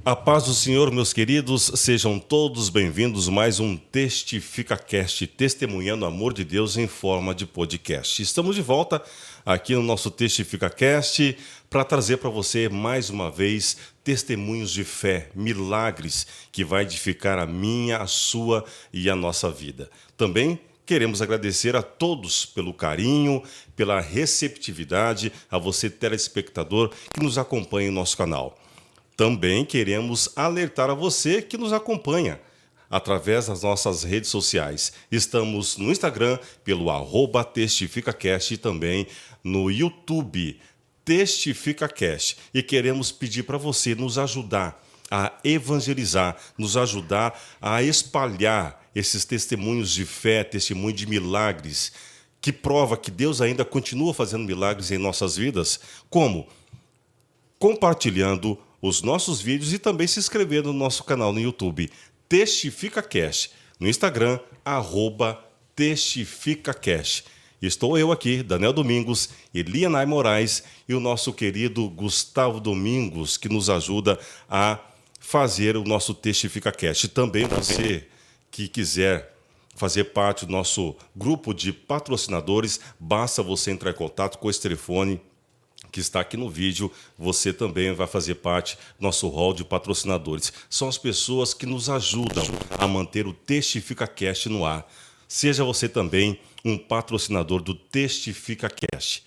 A paz do Senhor, meus queridos, sejam todos bem-vindos a mais um TestificaCast, testemunhando o amor de Deus em forma de podcast. Estamos de volta aqui no nosso TestificaCast para trazer para você mais uma vez testemunhos de fé, milagres que vai edificar a minha, a sua e a nossa vida. Também queremos agradecer a todos pelo carinho, pela receptividade, a você telespectador que nos acompanha em nosso canal. Também queremos alertar a você que nos acompanha através das nossas redes sociais. Estamos no Instagram pelo @TestificaCast e também no YouTube TestificaCast. E queremos pedir para você nos ajudar a evangelizar, nos ajudar a espalhar esses testemunhos de fé, testemunho de milagres, que prova que Deus ainda continua fazendo milagres em nossas vidas. Como? Compartilhando os nossos vídeos e também se inscrevendo no nosso canal no YouTube, TestificaCast, no Instagram, @TestificaCast. Estou eu aqui, Daniel Domingos, Elianai Moraes e o nosso querido Gustavo Domingos, que nos ajuda a fazer o nosso TestificaCast. Também você que quiser fazer parte do nosso grupo de patrocinadores, basta você entrar em contato com esse telefone que está aqui no vídeo. Você também vai fazer parte do nosso hall de patrocinadores. São as pessoas que nos ajudam a manter o TestificaCast no ar. Seja você também um patrocinador do TestificaCast.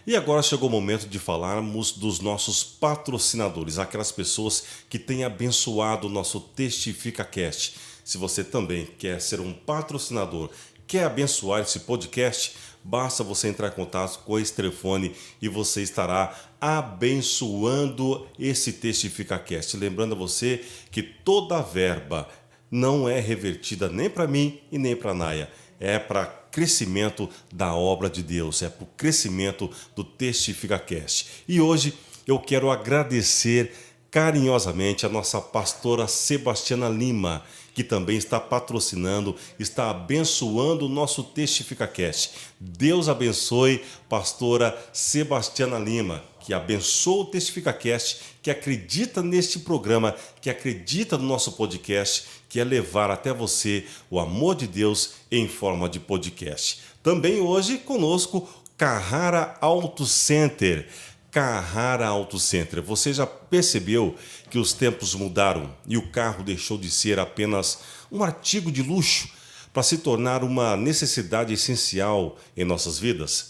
E agora chegou o momento de falarmos dos nossos patrocinadores, aquelas pessoas que têm abençoado o nosso TestificaCast. Se você também quer ser um patrocinador, quer abençoar esse podcast, basta você entrar em contato com esse telefone e você estará abençoando esse TestificaCast. Lembrando a você que toda a verba não é revertida nem para mim e nem para a Naya. É para crescimento da obra de Deus, é para o crescimento do TestificaCast. E hoje eu quero agradecer carinhosamente a nossa pastora Sebastiana Lima, que também está patrocinando, está abençoando o nosso TestificaCast. Deus abençoe pastora Sebastiana Lima, que abençoa o TestificaCast, que acredita neste programa, que acredita no nosso podcast, que é levar até você o amor de Deus em forma de podcast. Também hoje conosco Carrara Auto Center. Carrara Auto Center. Você já percebeu que os tempos mudaram e o carro deixou de ser apenas um artigo de luxo para se tornar uma necessidade essencial em nossas vidas?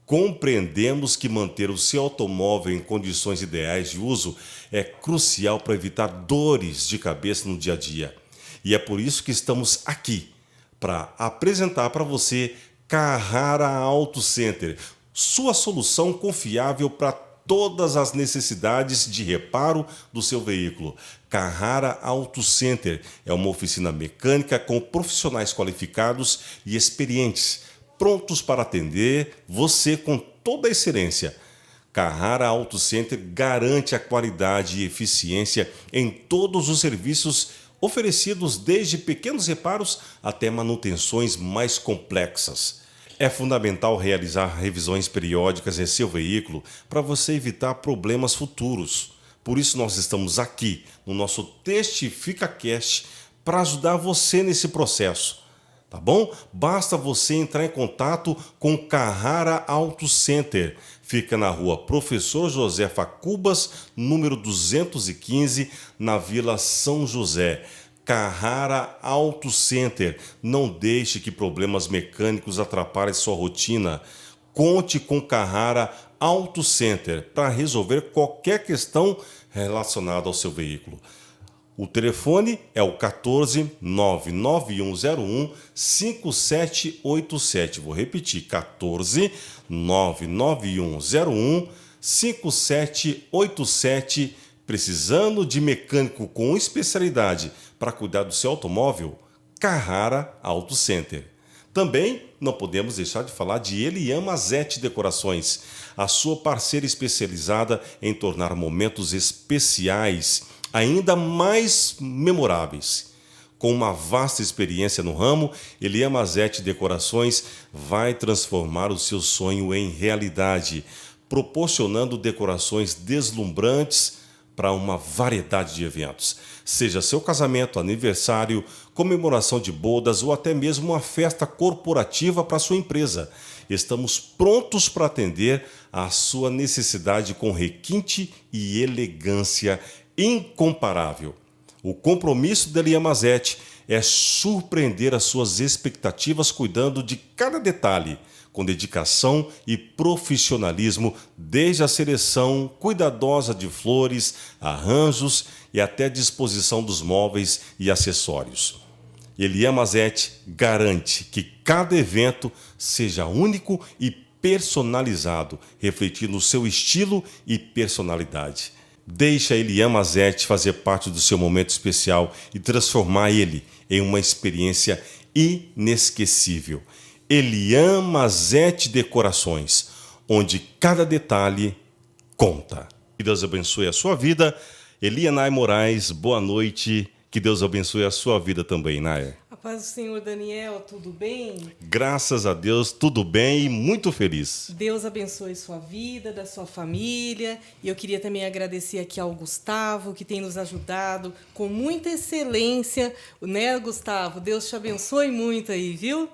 Compreendemos que manter o seu automóvel em condições ideais de uso é crucial para evitar dores de cabeça no dia a dia. E é por isso que estamos aqui, para apresentar para você Carrara Auto Center, sua solução confiável para todas as necessidades de reparo do seu veículo. Carrara Auto Center é uma oficina mecânica com profissionais qualificados e experientes, prontos para atender você com toda a excelência. Carrara Auto Center garante a qualidade e eficiência em todos os serviços oferecidos, desde pequenos reparos até manutenções mais complexas. É fundamental realizar revisões periódicas em seu veículo para você evitar problemas futuros. Por isso nós estamos aqui no nosso TestificaCast para ajudar você nesse processo. Tá bom? Basta você entrar em contato com Carrara Auto Center. Fica na rua Professor Josefa Cubas, número 215, na Vila São José. Carrara Auto Center. Não deixe que problemas mecânicos atrapalhem sua rotina. Conte com Carrara Auto Center para resolver qualquer questão relacionada ao seu veículo. O telefone é o 14 99101 5787. Vou repetir, 14 99101 5787. Precisando de mecânico com especialidade para cuidar do seu automóvel? Carrara Auto Center. Também não podemos deixar de falar de Elian Mazzetti Decorações, a sua parceira especializada em tornar momentos especiais ainda mais memoráveis. Com uma vasta experiência no ramo, Elian Mazzetti Decorações vai transformar o seu sonho em realidade, proporcionando decorações deslumbrantes para uma variedade de eventos. Seja seu casamento, aniversário, comemoração de bodas ou até mesmo uma festa corporativa para sua empresa. Estamos prontos para atender à sua necessidade com requinte e elegância incomparável. O compromisso da Elia Mazetti é surpreender as suas expectativas cuidando de cada detalhe, com dedicação e profissionalismo, desde a seleção cuidadosa de flores, arranjos e até a disposição dos móveis e acessórios. Elia Mazetti garante que cada evento seja único e personalizado, refletindo o seu estilo e personalidade. Deixe a Elia Mazetti fazer parte do seu momento especial e transformar ele em uma experiência inesquecível. Elia Mazetti Decorações, onde cada detalhe conta. Que Deus abençoe a sua vida. Elianai Moraes, boa noite. Que Deus abençoe a sua vida também, Naya. A paz do Senhor, Daniel, tudo bem? Graças a Deus, tudo bem e muito feliz. Deus abençoe sua vida, da sua família. E eu queria também agradecer aqui ao Gustavo, que tem nos ajudado com muita excelência, né, Gustavo? Deus te abençoe muito aí, viu?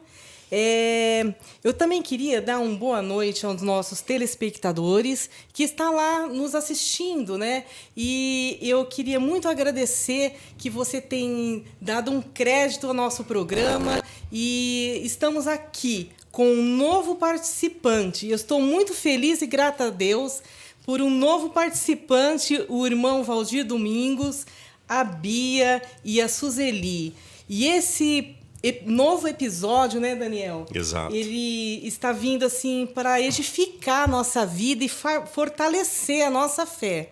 Eu também queria dar uma boa noite aos nossos telespectadores que estão lá nos assistindo, né? E eu queria muito agradecer que você tem dado um crédito ao nosso programa e estamos aqui com um novo participante. Eu estou muito feliz e grata a Deus por um novo participante, o irmão Valdir Domingos, a Bia e a Suzeli. E esse novo episódio, né, Daniel? Exato. Ele está vindo assim para edificar a nossa vida e fortalecer a nossa fé.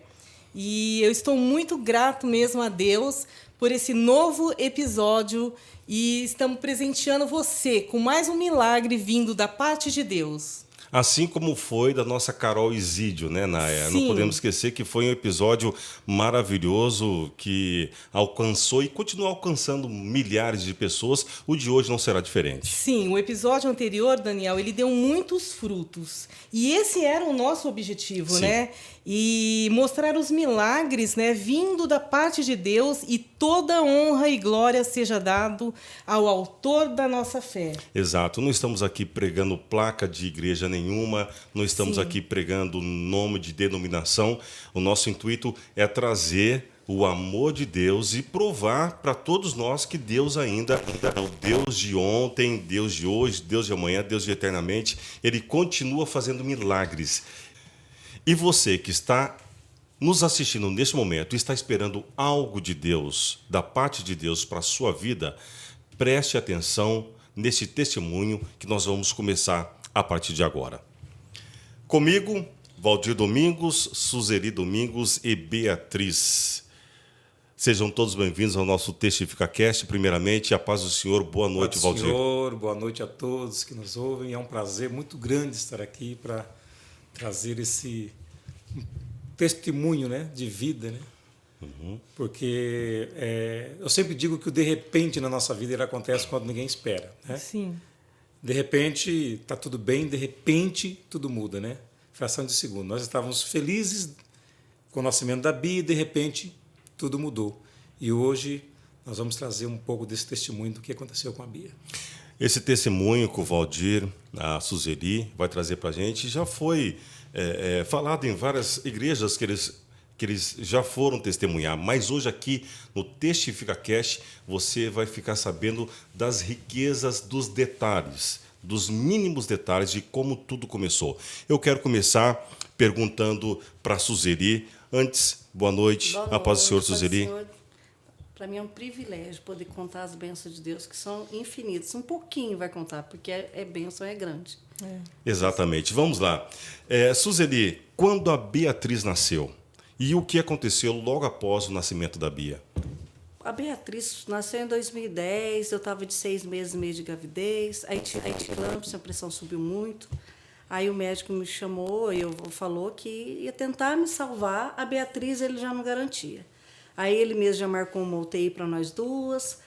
E eu estou muito grato mesmo a Deus por esse novo episódio e estamos presenteando você com mais um milagre vindo da parte de Deus. Assim como foi da nossa Carol Isídio, né, Naya? Sim. Não podemos esquecer que foi um episódio maravilhoso que alcançou e continua alcançando milhares de pessoas. O de hoje não será diferente. Sim, o episódio anterior, Daniel, ele deu muitos frutos. E esse era o nosso objetivo, Sim. né? E mostrar os milagres, né, vindo da parte de Deus, e toda honra e glória seja dado ao autor da nossa fé. Exato. Não estamos aqui pregando placa de igreja nenhuma, não estamos Sim. aqui pregando nome de denominação. O nosso intuito é trazer o amor de Deus e provar para todos nós que Deus ainda é o Deus de ontem, Deus de hoje, Deus de amanhã, Deus de eternamente. Ele continua fazendo milagres. E você que está nos assistindo neste momento e está esperando algo de Deus, da parte de Deus para a sua vida, preste atenção nesse testemunho que nós vamos começar a partir de agora. Comigo, Valdir Domingos, Suzeli Domingos e Beatriz. Sejam todos bem-vindos ao nosso TestificaCast. Primeiramente, a paz do Senhor. Boa noite, Valdir. Senhor, boa noite a todos que nos ouvem. É um prazer muito grande estar aqui para trazer esse testemunho, né, de vida, né? Porque eu sempre digo que o de repente na nossa vida ele acontece quando ninguém espera, né? Sim. De repente está tudo bem, de repente tudo muda, né? Fração de segundo. Nós estávamos felizes com o nascimento da Bia e de repente tudo mudou. E hoje nós vamos trazer um pouco desse testemunho do que aconteceu com a Bia. Esse testemunho que o Valdir, a Suzeli, vai trazer para a gente já foi falado em várias igrejas que eles já foram testemunhar, mas hoje aqui no TestificaCast você vai ficar sabendo das riquezas dos detalhes, dos mínimos detalhes de como tudo começou. Eu quero começar perguntando para a Suzeli. Antes, boa noite, a paz do Senhor, Suzeli. Para mim é um privilégio poder contar as bênçãos de Deus, que são infinitas. Um pouquinho vai contar, porque bênção é grande. Exatamente. Vamos lá. Suzeli, quando a Beatriz nasceu, e o que aconteceu logo após o nascimento da Bia? A Beatriz nasceu em 2010, eu estava de 6 meses e meio de gravidez, aí tive eclâmpsia, a pressão subiu muito. Aí o médico me chamou e falou que ia tentar me salvar. A Beatriz ele já não garantia. Aí ele mesmo já marcou uma UTI para nós duas.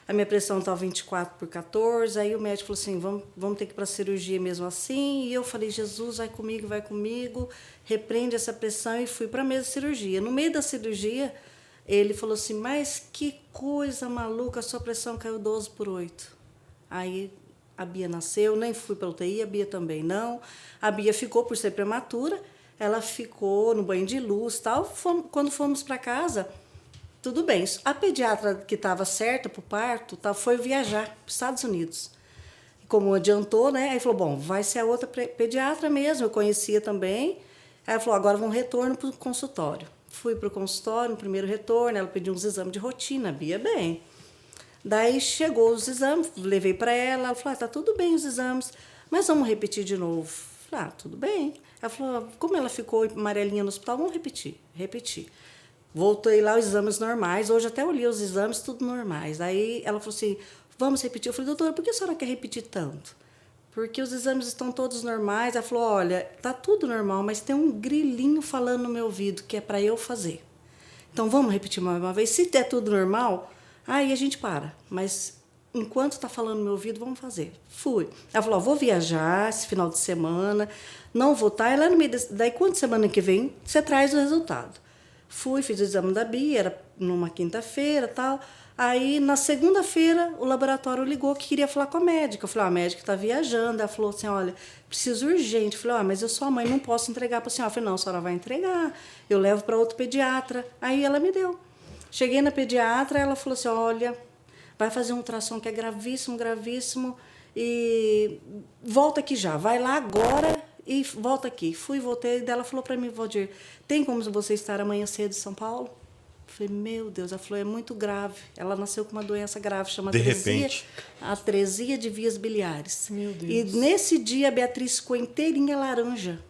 a minha pressão estava 24/14, aí o médico falou assim, vamos ter que ir para a cirurgia mesmo assim, e eu falei, Jesus, vai comigo, repreende essa pressão, e fui para a mesa de cirurgia. No meio da cirurgia, ele falou assim, mas que coisa maluca, a sua pressão caiu 12/8. Aí a Bia nasceu, nem fui para a UTI, a Bia também não. A Bia ficou por ser prematura, ela ficou no banho de luz e tal. Quando fomos para casa, tudo bem. A pediatra que estava certa para o parto foi viajar para os Estados Unidos. Como adiantou, né? Aí falou, bom, vai ser a outra pediatra mesmo, eu conhecia também. Aí ela falou, agora vamos retorno para o consultório. Fui para o consultório, no primeiro retorno, ela pediu uns exames de rotina, a Bia bem. Daí chegou os exames, levei para ela falou, tá tudo bem os exames, mas vamos repetir de novo. Falei, tudo bem. Ela falou, como ela ficou amarelinha no hospital, vamos repetir. Voltei lá, os exames normais, hoje até olhei os exames, tudo normais. Aí ela falou assim, vamos repetir. Eu falei, doutora, por que a senhora quer repetir tanto? Porque os exames estão todos normais. Ela falou, olha, tá tudo normal, mas tem um grilinho falando no meu ouvido, que é para eu fazer. Então, vamos repetir mais uma vez. Se der tudo normal, aí a gente para. Mas, enquanto está falando no meu ouvido, vamos fazer. Fui. Ela falou, vou viajar esse final de semana, não vou estar. E lá no meio daí, quando semana que vem, você traz o resultado. Fui, fiz o exame da Bia, era numa quinta-feira, tal. Aí, na segunda-feira, o laboratório ligou que queria falar com a médica. Eu falei, a médica está viajando. Ela falou assim, olha, preciso urgente. Eu falei, mas eu sou a mãe, não posso entregar para a senhora. Eu falei, não, a senhora vai entregar. Eu levo para outro pediatra. Aí ela me deu. Cheguei na pediatra, ela falou assim, olha, vai fazer um ultrassom que é gravíssimo, gravíssimo, e volta aqui já, vai lá agora e volta aqui. Fui, voltei, e ela falou para mim, Valdir, tem como você estar amanhã cedo em São Paulo? Eu falei, meu Deus, ela falou, é muito grave. Ela nasceu com uma doença grave, chama atresia de vias biliares. Meu Deus. E nesse dia a Beatriz ficou inteirinha laranja.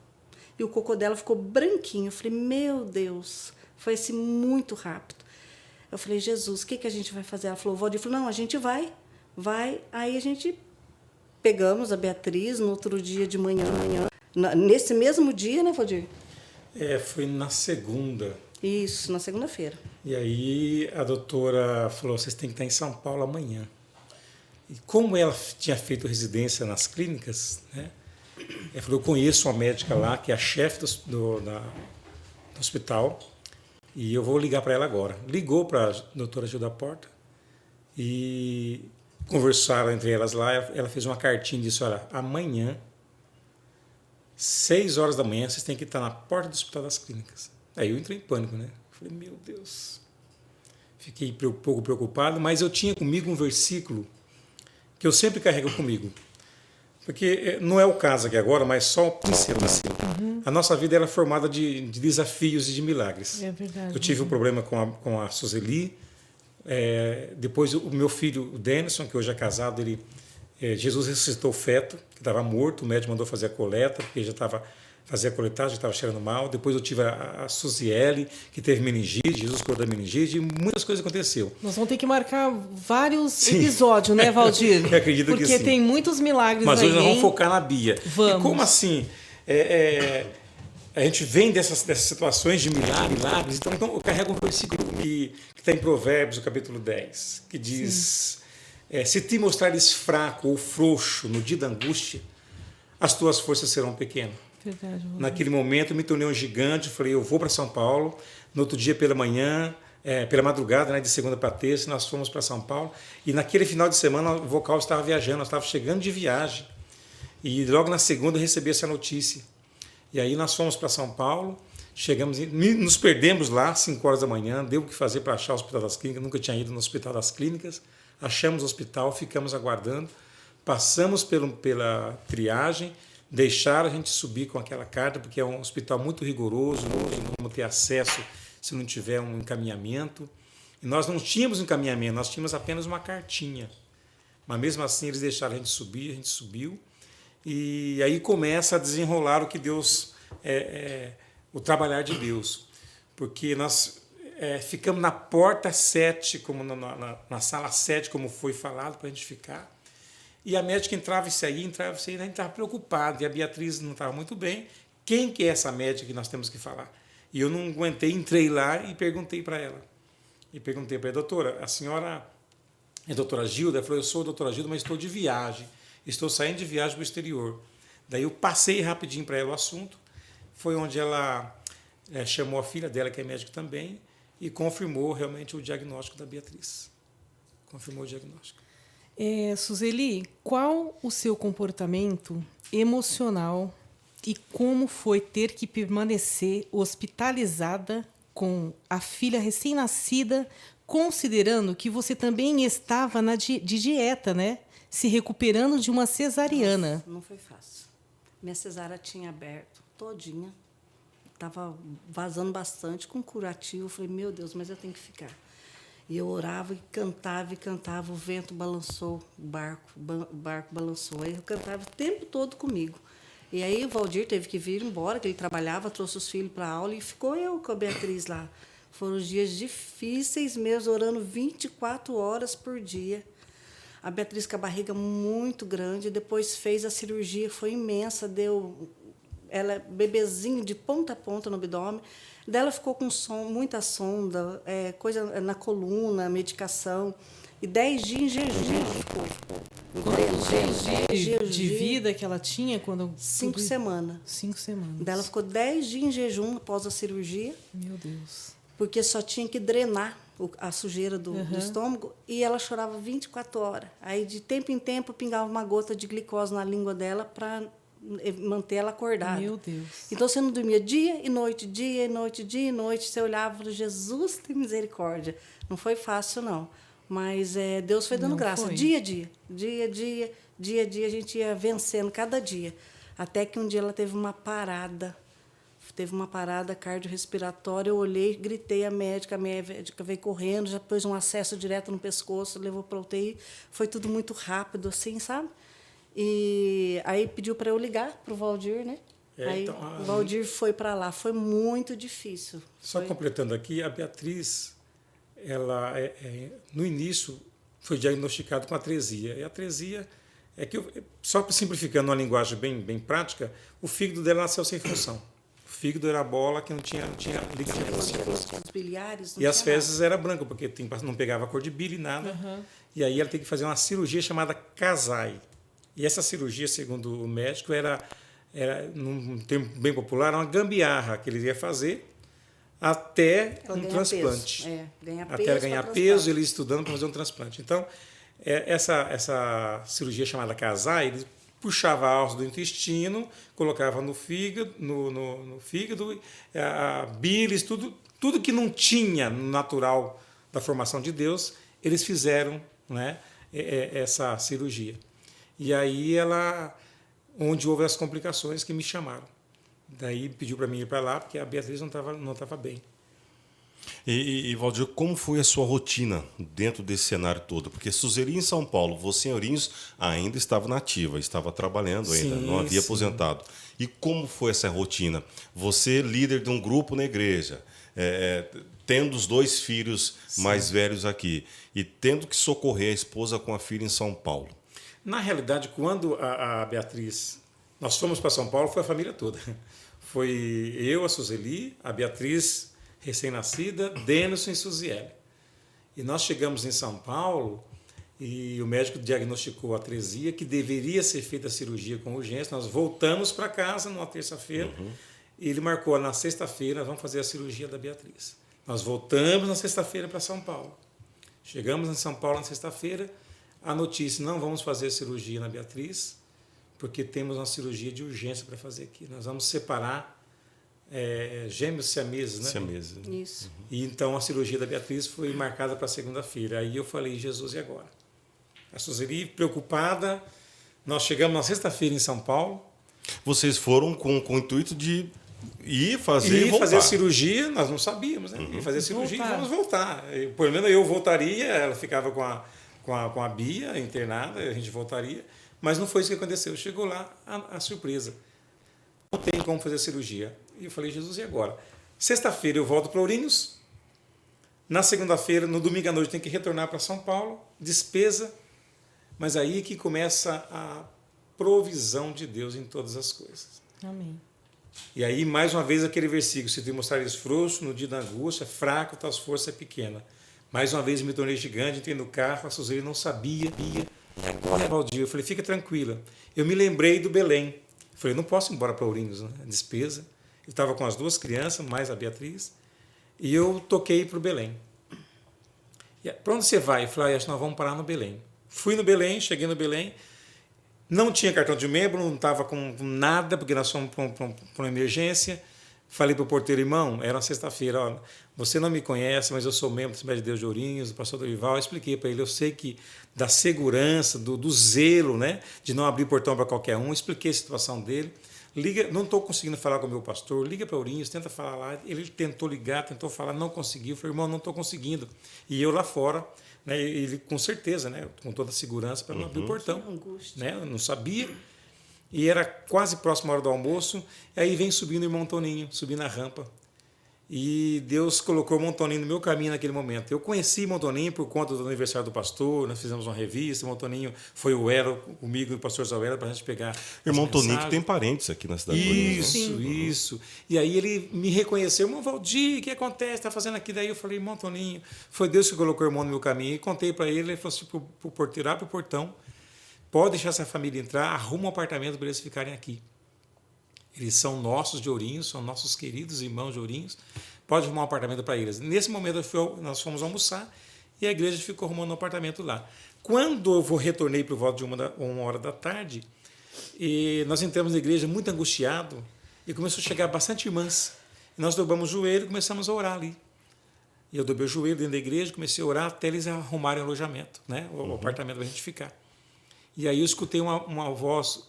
E o cocô dela ficou branquinho. Eu falei, meu Deus, foi assim muito rápido. Eu falei, Jesus, o que a gente vai fazer? Ela falou, Valdir, falou, não, a gente vai. Aí a gente pegamos a Beatriz no outro dia de manhã. Nesse mesmo dia, né, Valdir? Foi na segunda. Isso, na segunda-feira. E aí a doutora falou, vocês têm que estar em São Paulo amanhã. E como ela tinha feito residência nas clínicas, né, ela falou, eu conheço uma médica lá, que é a chefe do hospital, e eu vou ligar para ela agora. Ligou para a doutora Gilda Porta e conversaram entre elas lá. Ela fez uma cartinha e disse, olha, amanhã, 6 horas da manhã, vocês têm que estar na porta do Hospital das Clínicas. Aí eu entrei em pânico, né? Falei, meu Deus. Fiquei um pouco preocupado, mas eu tinha comigo um versículo que eu sempre carrego comigo. Porque não é o caso aqui agora, mas só o princípio. Uhum. A nossa vida era formada de desafios e de milagres. É verdade. Eu tive um problema com a Suzeli. Depois o meu filho, o Denison, que hoje é casado, Jesus ressuscitou o feto, que estava morto. O médico mandou fazer a coleta, porque já estava fazia a coletagem, estava cheirando mal. Depois eu tive a Suziele, que teve meningite, Jesus curou da meningite, e muitas coisas aconteceram. Nós vamos ter que marcar vários episódios, né, Valdir? Eu acredito porque que sim. Porque tem muitos milagres aí. Mas hoje nós vamos focar na Bia. Vamos. E como assim? A gente vem dessas situações de milagres. Então eu carrego um versículo que está em Provérbios, no capítulo 10, que diz, se te mostrares fraco ou frouxo no dia da angústia, as tuas forças serão pequenas. Verdade, naquele momento eu me tornei um gigante, falei, eu vou para São Paulo. No outro dia pela manhã, pela madrugada, né, de segunda para terça, nós fomos para São Paulo. E naquele final de semana o vocal estava viajando, nós estávamos chegando de viagem. E logo na segunda eu recebi essa notícia. E aí nós fomos para São Paulo, chegamos, nos perdemos lá, 5 horas da manhã, deu o que fazer para achar o Hospital das Clínicas, nunca tinha ido no Hospital das Clínicas. Achamos o hospital, ficamos aguardando, passamos pela triagem, deixaram a gente subir com aquela carta, porque é um hospital muito rigoroso, não vamos ter acesso se não tiver um encaminhamento. E nós não tínhamos encaminhamento, nós tínhamos apenas uma cartinha. Mas mesmo assim eles deixaram a gente subir, a gente subiu. E aí começa a desenrolar o que Deus, o trabalhar de Deus. Porque nós ficamos na porta 7, como na sala 7, como foi falado para a gente ficar. E a médica entrava e saía, a gente estava preocupado. E a Beatriz não estava muito bem. Quem que é essa médica que nós temos que falar? E eu não aguentei, entrei lá e perguntei para ela. Doutora, a senhora a doutora Gilda, ela falou, eu sou a doutora Gilda, mas estou de viagem, estou saindo de viagem para o exterior. Daí eu passei rapidinho para ela o assunto, foi onde ela chamou a filha dela, que é médica também, e confirmou realmente o diagnóstico da Beatriz. Confirmou o diagnóstico. Suzeli, qual o seu comportamento emocional e como foi ter que permanecer hospitalizada com a filha recém-nascida, considerando que você também estava de dieta, né? Se recuperando de uma cesariana. Nossa, não foi fácil. Minha cesárea tinha aberto todinha, estava vazando bastante, com curativo. Eu falei, meu Deus, mas eu tenho que ficar. E eu orava e cantava, o vento balançou, o barco balançou. Aí eu cantava o tempo todo comigo. E aí o Valdir teve que vir embora, que ele trabalhava, trouxe os filhos para a aula e ficou eu com a Beatriz lá. Foram os dias difíceis mesmo, orando 24 horas por dia. A Beatriz com a barriga muito grande, depois fez a cirurgia, foi imensa, deu ela bebezinho de ponta a ponta no abdômen. Dela ficou com muita sonda, coisa na coluna, medicação. E 10 dias em jejum ficou. 10 dias de vida que ela tinha quando... 5 semanas. 5 semanas. Dela ficou 10 dias em jejum após a cirurgia. Meu Deus. Porque só tinha que drenar a sujeira do estômago, e ela chorava 24 horas. Aí, de tempo em tempo, pingava uma gota de glicose na língua dela para manter ela acordada. Meu Deus. Então, você não dormia dia e noite, dia e noite, dia e noite. Você olhava e falava, Jesus, tem misericórdia. Não foi fácil, não. Mas Deus foi dando graça. Dia a dia, a gente ia vencendo cada dia. Até que um dia ela teve uma parada cardiorrespiratória. Eu olhei, gritei a médica veio correndo, já pôs um acesso direto no pescoço, levou para a UTI. Foi tudo muito rápido, assim, sabe? E aí pediu para eu ligar para o Valdir, né? Então, o Valdir foi para lá. Foi muito difícil. Só completando aqui, a Beatriz, ela no início foi diagnosticada com atresia. E a atresia só simplificando uma linguagem bem prática, o fígado dela nasceu sem função. O fígado era bola que não tinha ligamento. Os biliares, e as fezes eram brancas, porque não pegava a cor de bile, nada. E aí ela tem que fazer uma cirurgia chamada Kasai. E essa cirurgia, segundo o médico, era num termo bem popular, uma gambiarra que ele ia fazer até um transplante. Até ela ganhar peso, ele estudando para fazer um transplante. Então, essa cirurgia chamada Kasai, ele puxava a alça do intestino, colocava no fígado, no fígado, a bilis, tudo que não tinha no natural da formação de Deus, eles fizeram, né, essa cirurgia. E aí onde houve as complicações que me chamaram. Daí pediu para mim ir para lá, porque a Beatriz não estava bem. E Valdir, como foi a sua rotina dentro desse cenário todo? Porque Suzeli em São Paulo, você em Ourinhos ainda estava nativa, estava trabalhando ainda, não havia aposentado. E como foi essa rotina? Você, líder de um grupo na igreja, tendo os 2 filhos mais velhos aqui e tendo que socorrer a esposa com a filha em São Paulo. Na realidade, quando a Beatriz... Nós fomos para São Paulo, foi a família toda. Foi eu, a Suzeli, a Beatriz recém-nascida, Denison e Suziele. E nós chegamos em São Paulo e o médico diagnosticou a atresia, que deveria ser feita a cirurgia com urgência. Nós voltamos para casa numa terça-feira e ele marcou na sexta-feira, nós vamos fazer a cirurgia da Beatriz. Nós voltamos na sexta-feira para São Paulo. Chegamos em São Paulo na sexta-feira, a notícia, não vamos fazer a cirurgia na Beatriz, porque temos uma cirurgia de urgência para fazer aqui. Nós vamos separar gêmeos siameses, né? Siameses. Isso. E então a cirurgia da Beatriz foi marcada para segunda-feira. Aí eu falei, Jesus, e agora? A Suzeli, preocupada, nós chegamos na sexta-feira em São Paulo. Vocês foram com o intuito de ir fazer e voltar. Fazer a cirurgia, nós não sabíamos, né? Ir fazer a cirurgia e vamos voltar. Pelo menos eu voltaria, ela ficava com a Bia internada, a gente voltaria. Mas não foi isso que aconteceu. Chegou lá a surpresa. Não tem como fazer a cirurgia. E eu falei, Jesus, e agora? Sexta-feira eu volto para Ourinhos. Na segunda-feira, no domingo à noite, tem que retornar para São Paulo. Despesa. Mas aí que começa a provisão de Deus em todas as coisas. Amém. E aí, mais uma vez, aquele versículo. Se te mostrares frouxo no dia da angústia, fraco, tuas forças é pequena. Mais uma vez me tornei gigante, entrei no carro, a Suzane não sabia. E agora, Valdir? Eu falei, fica tranquila. Eu me lembrei do Belém. Eu falei, não posso ir embora para Ourinhos, né? Despesa. Eu estava com as 2 crianças, mais a Beatriz, e eu toquei para o Belém. Para onde você vai? Eu falei, acho que nós vamos parar no Belém. Fui no Belém, cheguei no Belém, não tinha cartão de membro, não estava com nada, porque nós fomos para uma emergência. Falei para o porteiro, irmão, era uma sexta-feira, olha, você não me conhece, mas eu sou membro do Assembleia de Deus de Ourinhos, do pastor Dorival. Eu expliquei para ele, eu sei que da segurança, do zelo, né, de não abrir portão para qualquer um, expliquei a situação dele. Liga, não estou conseguindo falar com o meu pastor, liga para Ourinhos, tenta falar lá. Ele tentou ligar, tentou falar, não conseguiu. Eu falei, irmão, não estou conseguindo. E eu lá fora, né, ele com certeza, né, com toda a segurança, para não abrir o portão. Né, eu não sabia. E era quase próximo à hora do almoço. E aí vem subindo o irmão Toninho, subindo a rampa. E Deus colocou o irmão Toninho no meu caminho naquele momento. Eu conheci o irmão Toninho por conta do aniversário do pastor, nós fizemos uma revista, o irmão Toninho foi o Ero, comigo e o pastor Zauera, para a gente pegar. Irmão Toninho que tem parentes aqui na cidade de Ourinhos. Isso. E aí ele me reconheceu, irmão Valdir, o que acontece? Está fazendo aqui? Daí eu falei, irmão Toninho, foi Deus que colocou o irmão no meu caminho. E contei para ele, ele falou assim, para o porteiro, abre o portão, pode deixar essa família entrar, arruma um apartamento para eles ficarem aqui. Eles são nossos de Ourinhos, são nossos queridos irmãos de Ourinhos. Pode arrumar um apartamento para eles. Nesse momento, nós fomos almoçar e a igreja ficou arrumando um apartamento lá. Quando eu retornei por volta de 1h da tarde, e nós entramos na igreja muito angustiado e começou a chegar bastante irmãs. E nós dobramos o joelho e começamos a orar ali. E eu dobrei o joelho dentro da igreja, comecei a orar até eles arrumarem o alojamento, né? O apartamento para a gente ficar. E aí eu escutei uma voz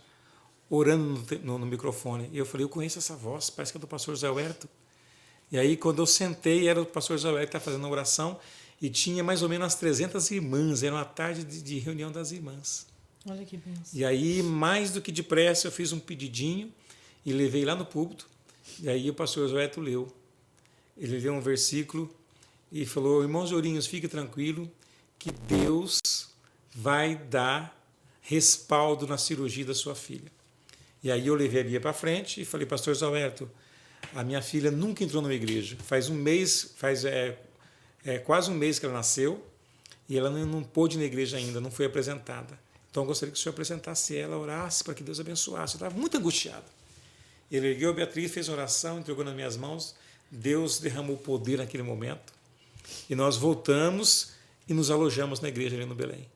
orando no microfone. E eu falei, eu conheço essa voz, parece que é do pastor Zé Huerto. E aí, quando eu sentei, era o pastor Zé Huerto que estava fazendo a oração, e tinha mais ou menos umas 300 irmãs, era uma tarde de reunião das irmãs. Olha que bênção. E aí, mais do que depressa, eu fiz um pedidinho e levei lá no púlpito, e aí o pastor Zé Huerto leu. Ele leu um versículo e falou, irmãos de Ourinhos, fique tranquilo, que Deus vai dar respaldo na cirurgia da sua filha. E aí eu levei a Bia para frente e falei, pastor Zé Huerto, a minha filha nunca entrou numa igreja. Faz quase um mês que ela nasceu e ela não pôde ir na igreja ainda, não foi apresentada. Então eu gostaria que o senhor apresentasse ela, orasse para que Deus abençoasse. Eu estava muito angustiado. Ele ergueu a Beatriz, fez oração, entregou nas minhas mãos. Deus derramou poder naquele momento. E nós voltamos e nos alojamos na igreja ali no Belém.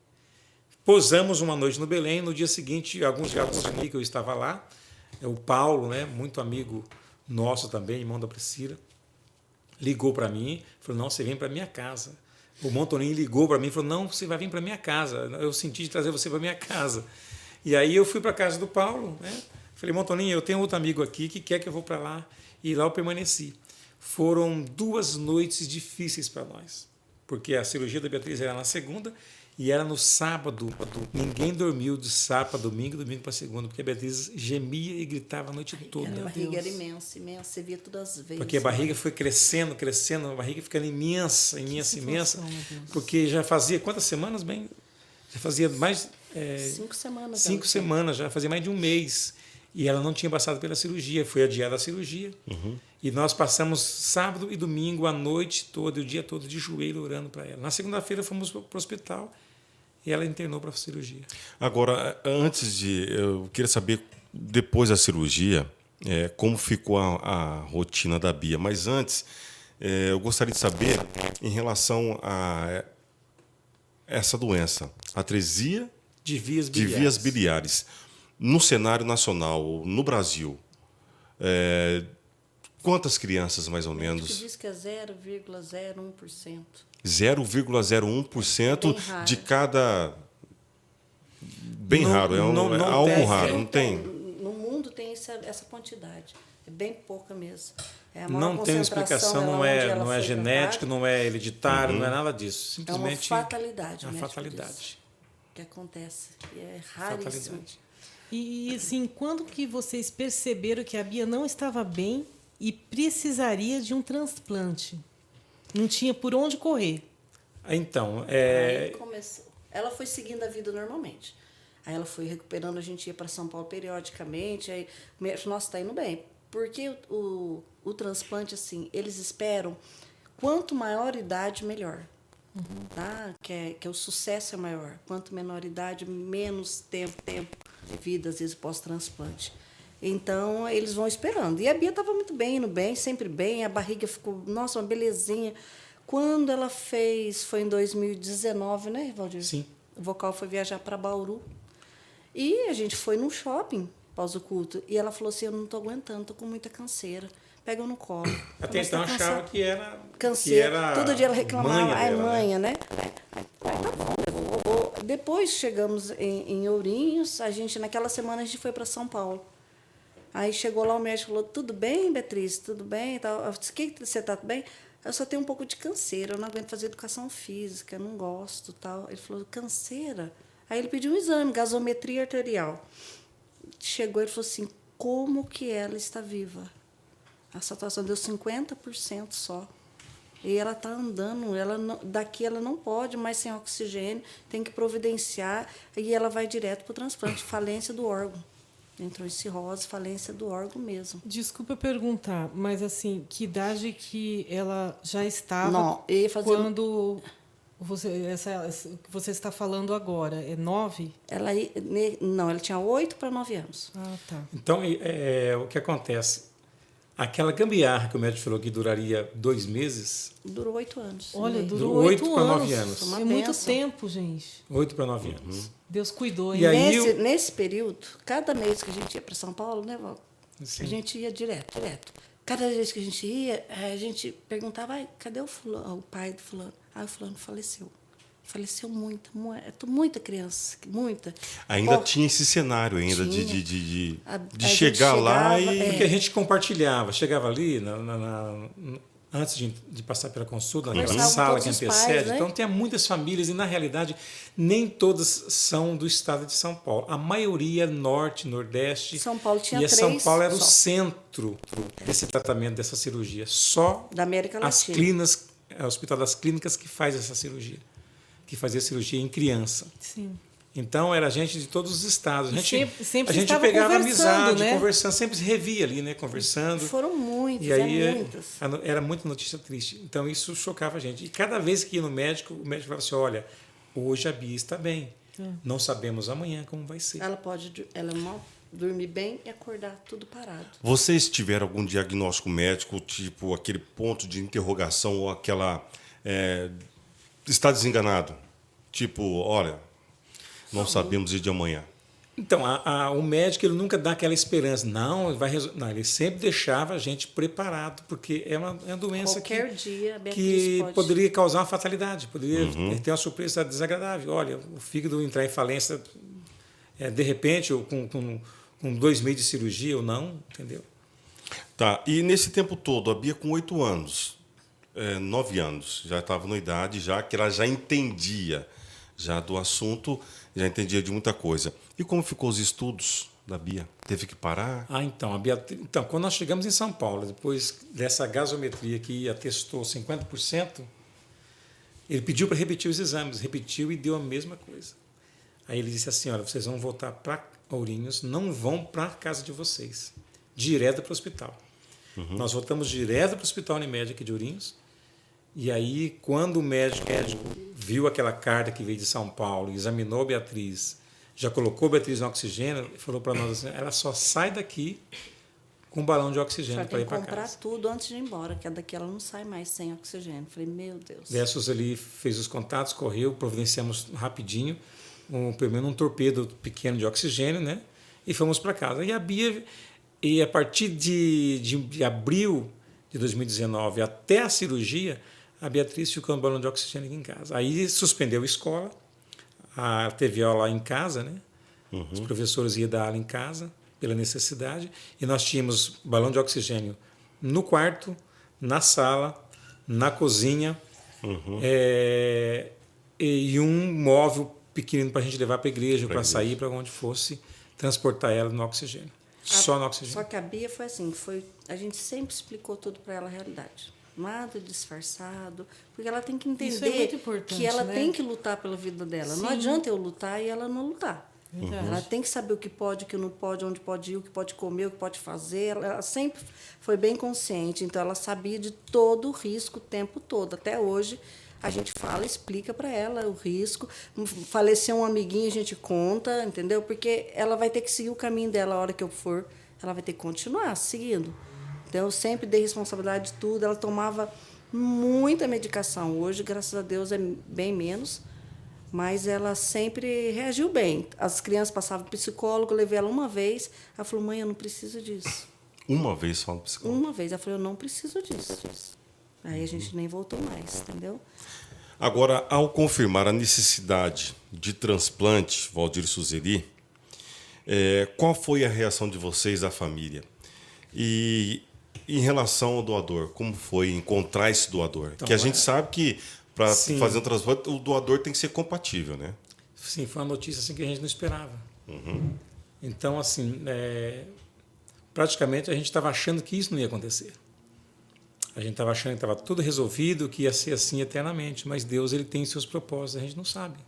Posamos uma noite no Belém, no dia seguinte, alguns amigos que eu estava lá, o Paulo, né, muito amigo nosso também, irmão da Priscila, ligou para mim, falou, não, você vem para minha casa. O Montoninho ligou para mim e falou, não, você vai vir para minha casa, eu senti de trazer você para minha casa. E aí eu fui para a casa do Paulo, né? Falei, Montoninho, eu tenho outro amigo aqui que quer que eu vou para lá, e lá eu permaneci. Foram 2 noites difíceis para nós, porque a cirurgia da Beatriz era na segunda, e era no sábado. Ninguém dormiu de sábado para domingo para segunda, porque a Beatriz gemia e gritava a noite toda. A barriga era imensa, você via todas as vezes. Porque a barriga foi crescendo, a barriga ficando imensa, porque já fazia quantas semanas, bem? Já fazia mais... 5 semanas. 5 semanas, já fazia mais de um mês. E ela não tinha passado pela cirurgia, foi adiada a cirurgia. E nós passamos sábado e domingo, a noite toda, o dia todo, de joelho orando para ela. Na segunda-feira fomos para o hospital e ela internou para a cirurgia. Agora, eu queria saber, depois da cirurgia, como ficou a rotina da Bia. Mas antes, eu gostaria de saber, em relação a essa doença, atresia de vias biliares. No cenário nacional, no Brasil, quantas crianças, mais ou menos? Acho que diz que é 0,01%. 0,01% de cada... Bem raro, é algo raro, não tem? No mundo tem essa quantidade, é bem pouca mesmo. Não tem explicação, não é genético, não é hereditário, não é nada disso. Simplesmente é uma fatalidade. É uma fatalidade. Que acontece, e é raríssimo. E assim, quando que vocês perceberam que a Bia não estava bem e precisaria de um transplante? Não tinha por onde correr. Então, Aí começou. Ela foi seguindo a vida normalmente. Aí ela foi recuperando, a gente ia para São Paulo periodicamente. Aí, nossa, está indo bem. Porque o transplante, assim, eles esperam quanto maior a idade, melhor. tá? Que o sucesso é maior. Quanto menor idade, menos tempo de vida, às vezes, pós-transplante. Então, eles vão esperando. E a Bia estava muito bem, indo bem, sempre bem. A barriga ficou, nossa, uma belezinha. Quando ela fez, foi em 2019, né, Valdir? Sim. O vocal foi viajar para Bauru. E a gente foi num shopping, após o culto. E ela falou assim, eu não estou aguentando, estou com muita canseira. Pega eu no colo. Até Você então tá achava cansada? que era. Canseira. Que era Todo dia ela reclamava, manha ai, dela, manha, né? Tá bom, eu vou. Depois chegamos em Ourinhos, naquela semana a gente foi para São Paulo. Aí chegou lá, o médico falou, tudo bem, Beatriz? Tudo bem? Eu disse, que você está bem? Eu só tenho um pouco de canseira, eu não aguento fazer educação física, eu não gosto, tal. Ele falou, canseira? Aí ele pediu um exame, gasometria arterial. Chegou e falou assim, como que ela está viva? A saturação deu 50% só. E ela está andando, daqui ela não pode mais sem oxigênio, tem que providenciar, e ela vai direto para o transplante, falência do órgão. Entrou em cirrose, falência do órgão mesmo. Desculpa perguntar, mas assim, que idade que ela já estava Não, eu ia fazer... quando que você está falando agora? É 9? Não, ela tinha 8 para 9 anos. Ah, tá. Então, o que acontece? Aquela gambiarra que o médico falou que duraria 2 meses, Durou 8 anos. Olha, Durou durou 8 8 para anos. 9 anos. Uma É muito bênção. tempo, gente. 8 para 9 anos. Deus cuidou, E hein? aí, Nesse período, cada mês que a gente ia para São Paulo, né, Val? Sim. A gente ia direto. Cada vez que a gente ia, a gente perguntava, ai, cadê o fulano, o pai do fulano? Ah, o fulano faleceu. Faleceu muita criança, muita. Ainda Pô, tinha esse cenário ainda tinha. de A chegar gente lá chegava, e... Porque a gente compartilhava, chegava ali, antes de passar pela consulta, naquela Conversava com sala que todos os antecede. pais, né? Então, tinha muitas famílias e, na realidade, nem todas são do estado de São Paulo. A maioria é norte, nordeste. São Paulo tinha e 3 São Paulo era o só. centro desse tratamento, dessa cirurgia. Só Da América as Latina. clínicas, o Hospital das Clínicas que faz essa cirurgia, que fazia cirurgia em criança. Sim. Então, era gente de todos os estados. A gente, Sempre a gente estava pegava conversando, amizade, né? conversando, sempre se revia ali, né? Conversando. Foram muitas, E aí muitas. era muita notícia triste. Então, isso chocava a gente. E cada vez que ia no médico, o médico falava assim, olha, hoje a Bia está bem. Não sabemos amanhã como vai ser. Ela mal dormir bem e acordar tudo parado. Vocês tiveram algum diagnóstico médico, tipo aquele ponto de interrogação ou aquela... está desenganado? Tipo, olha, não sabemos o dia de amanhã. Então, o médico ele nunca dá aquela esperança. Não, não, ele sempre deixava a gente preparado, porque é uma doença Qualquer dia, a Beatriz que pode... poderia causar uma fatalidade, poderia ter uma surpresa desagradável. Olha, o fígado entrar em falência de repente, ou com 2 meses de cirurgia ou não, entendeu? Tá, e nesse tempo todo, a Bia com 8 anos, 9 anos, já estava na idade, já que ela já entendia já do assunto, já entendia de muita coisa. E como ficou os estudos da Bia? Teve que parar? Então, então, quando nós chegamos em São Paulo, depois dessa gasometria que atestou 50%, ele pediu para repetir os exames, repetiu e deu a mesma coisa. Aí ele disse assim, olha, vocês vão voltar para Ourinhos, não vão para a casa de vocês, direto para o hospital. Nós voltamos direto para o Hospital Unimed aqui de Ourinhos, e aí, quando o médico viu aquela carta que veio de São Paulo, examinou a Beatriz, já colocou a Beatriz no oxigênio, falou para nós assim, ela só sai daqui com um balão de oxigênio para ir para casa. comprar tudo antes de ir embora, que daqui ela não sai mais sem oxigênio. Falei, meu Deus. Dessos ali, fez os contatos, correu, providenciamos rapidinho, pelo menos um torpedo pequeno de oxigênio, né? E fomos para casa. E a Bia, a partir de abril de 2019 até a cirurgia, a Beatriz ficou no balão de oxigênio aqui em casa. Aí suspendeu a escola, teve aula em casa, né? Os professores iam dar aula em casa, pela necessidade, e nós tínhamos balão de oxigênio no quarto, na sala, na cozinha, e um móvel pequeno para a gente levar para a igreja, para sair, para onde fosse, transportar ela no oxigênio. Só no oxigênio. Só que a Bia foi assim, a gente sempre explicou tudo para ela a realidade. Nada disfarçado, porque ela tem que Isso é entender muito importante, que ela né? tem que lutar pela vida dela. Não Sim. adianta eu lutar e ela não lutar. Verdade. Ela tem que saber o que pode, o que não pode, onde pode ir, o que pode comer, o que pode fazer. Ela sempre foi bem consciente, então ela sabia de todo o risco o tempo todo. Até hoje, a gente fala, explica para ela o risco. Falecer um amiguinho, a gente conta, entendeu? Porque ela vai ter que seguir o caminho dela a hora que eu for, ela vai ter que continuar seguindo. Então, eu sempre dei responsabilidade de tudo. Ela tomava muita medicação. Hoje, graças a Deus, é bem menos. Mas ela sempre reagiu bem. As crianças passavam para o psicólogo, eu levei ela uma vez. Ela falou, mãe, eu não preciso disso. Uma vez só no psicólogo? Uma vez. Ela falou, eu não preciso disso. Aí a gente nem voltou mais, entendeu? Agora, ao confirmar a necessidade de transplante, Valdir Suzeri, qual foi a reação de vocês, da família? E em relação ao doador, como foi encontrar esse doador? Então, que a gente sabe que para sim. fazer um transplante, o doador tem que ser compatível, né? Sim, foi uma notícia assim, que a gente não esperava. Então, assim, praticamente a gente estava achando que isso não ia acontecer. A gente estava achando que estava tudo resolvido, que ia ser assim eternamente. Mas Deus, ele tem seus propósitos, a gente não sabe.